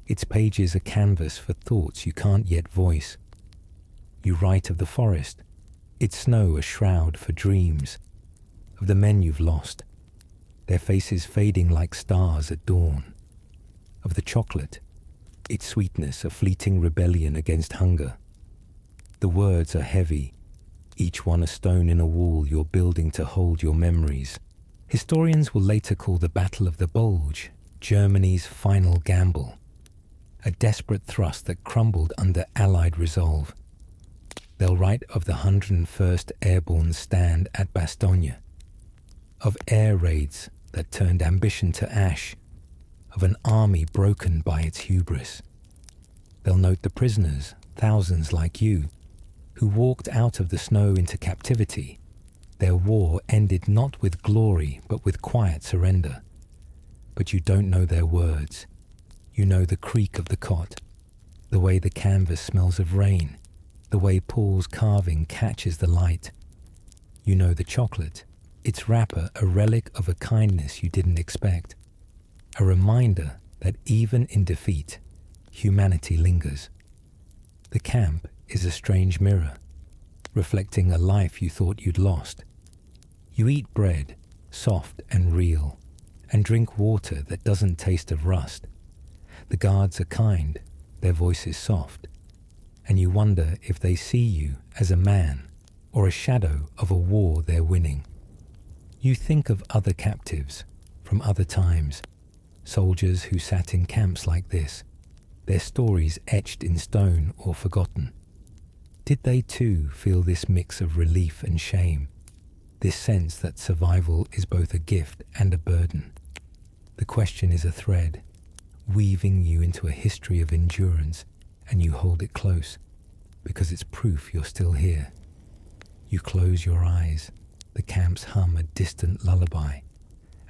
its pages a canvas for thoughts you can't yet voice. You write of the forest, its snow a shroud for dreams, of the men you've lost, their faces fading like stars at dawn, of the chocolate, its sweetness a fleeting rebellion against hunger. The words are heavy, each one a stone in a wall you're building to hold your memories. Historians will later call the Battle of the Bulge Germany's final gamble, a desperate thrust that crumbled under Allied resolve. They'll write of the 101st Airborne stand at Bastogne, of air raids that turned ambition to ash, of an army broken by its hubris. They'll note the prisoners, thousands like you, who walked out of the snow into captivity. Their war ended not with glory, but with quiet surrender. But you don't know their words. You know the creak of the cot, the way the canvas smells of rain, the way Paul's carving catches the light. You know the chocolate, its wrapper a relic of a kindness you didn't expect, a reminder that even in defeat, humanity lingers. The camp is a strange mirror, reflecting a life you thought you'd lost. You eat bread, soft and real, and drink water that doesn't taste of rust. The guards are kind, their voices soft, and you wonder if they see you as a man or a shadow of a war they're winning. You think of other captives from other times, soldiers who sat in camps like this, their stories etched in stone or forgotten. Did they too feel this mix of relief and shame, this sense that survival is both a gift and a burden? The question is a thread, weaving you into a history of endurance, and you hold it close, because it's proof you're still here. You close your eyes, the camps hum a distant lullaby,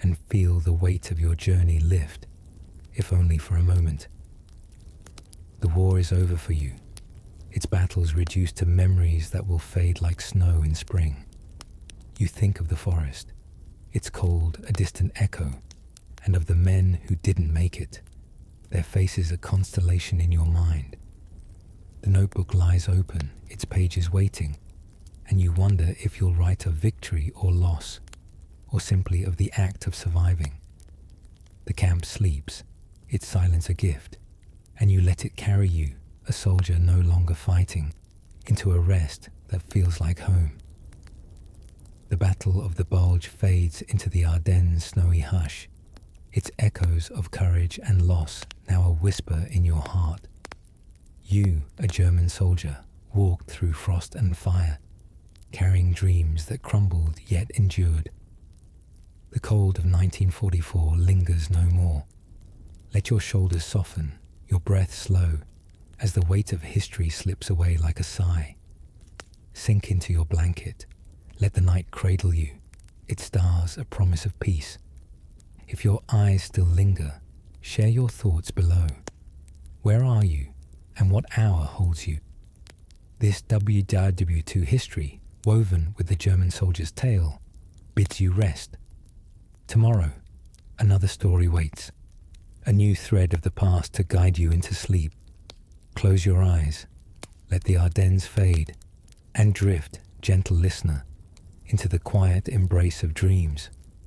and feel the weight of your journey lift, if only for a moment. The war is over for you, its battles reduced to memories that will fade like snow in spring. You think of the forest, its cold a distant echo, and of the men who didn't make it, their faces a constellation in your mind. The notebook lies open, its pages waiting, and you wonder if you'll write of victory or loss, or simply of the act of surviving. The camp sleeps, its silence a gift, and you let it carry you, a soldier no longer fighting, into a rest that feels like home. The battle of the Bulge fades into the Ardennes' snowy hush, its echoes of courage and loss now a whisper in your heart. You, a German soldier, walked through frost and fire, carrying dreams that crumbled yet endured. The cold of 1944 lingers no more. Let your shoulders soften, your breath slow, as the weight of history slips away like a sigh. Sink into your blanket. Let the night cradle you, its stars a promise of peace. If your eyes still linger, share your thoughts below. Where are you, and what hour holds you? This WW2 history, woven with the German soldier's tale, bids you rest. Tomorrow, another story waits, a new thread of the past to guide you into sleep. Close your eyes, let the Ardennes fade, and drift, gentle listener, into the quiet embrace of dreams.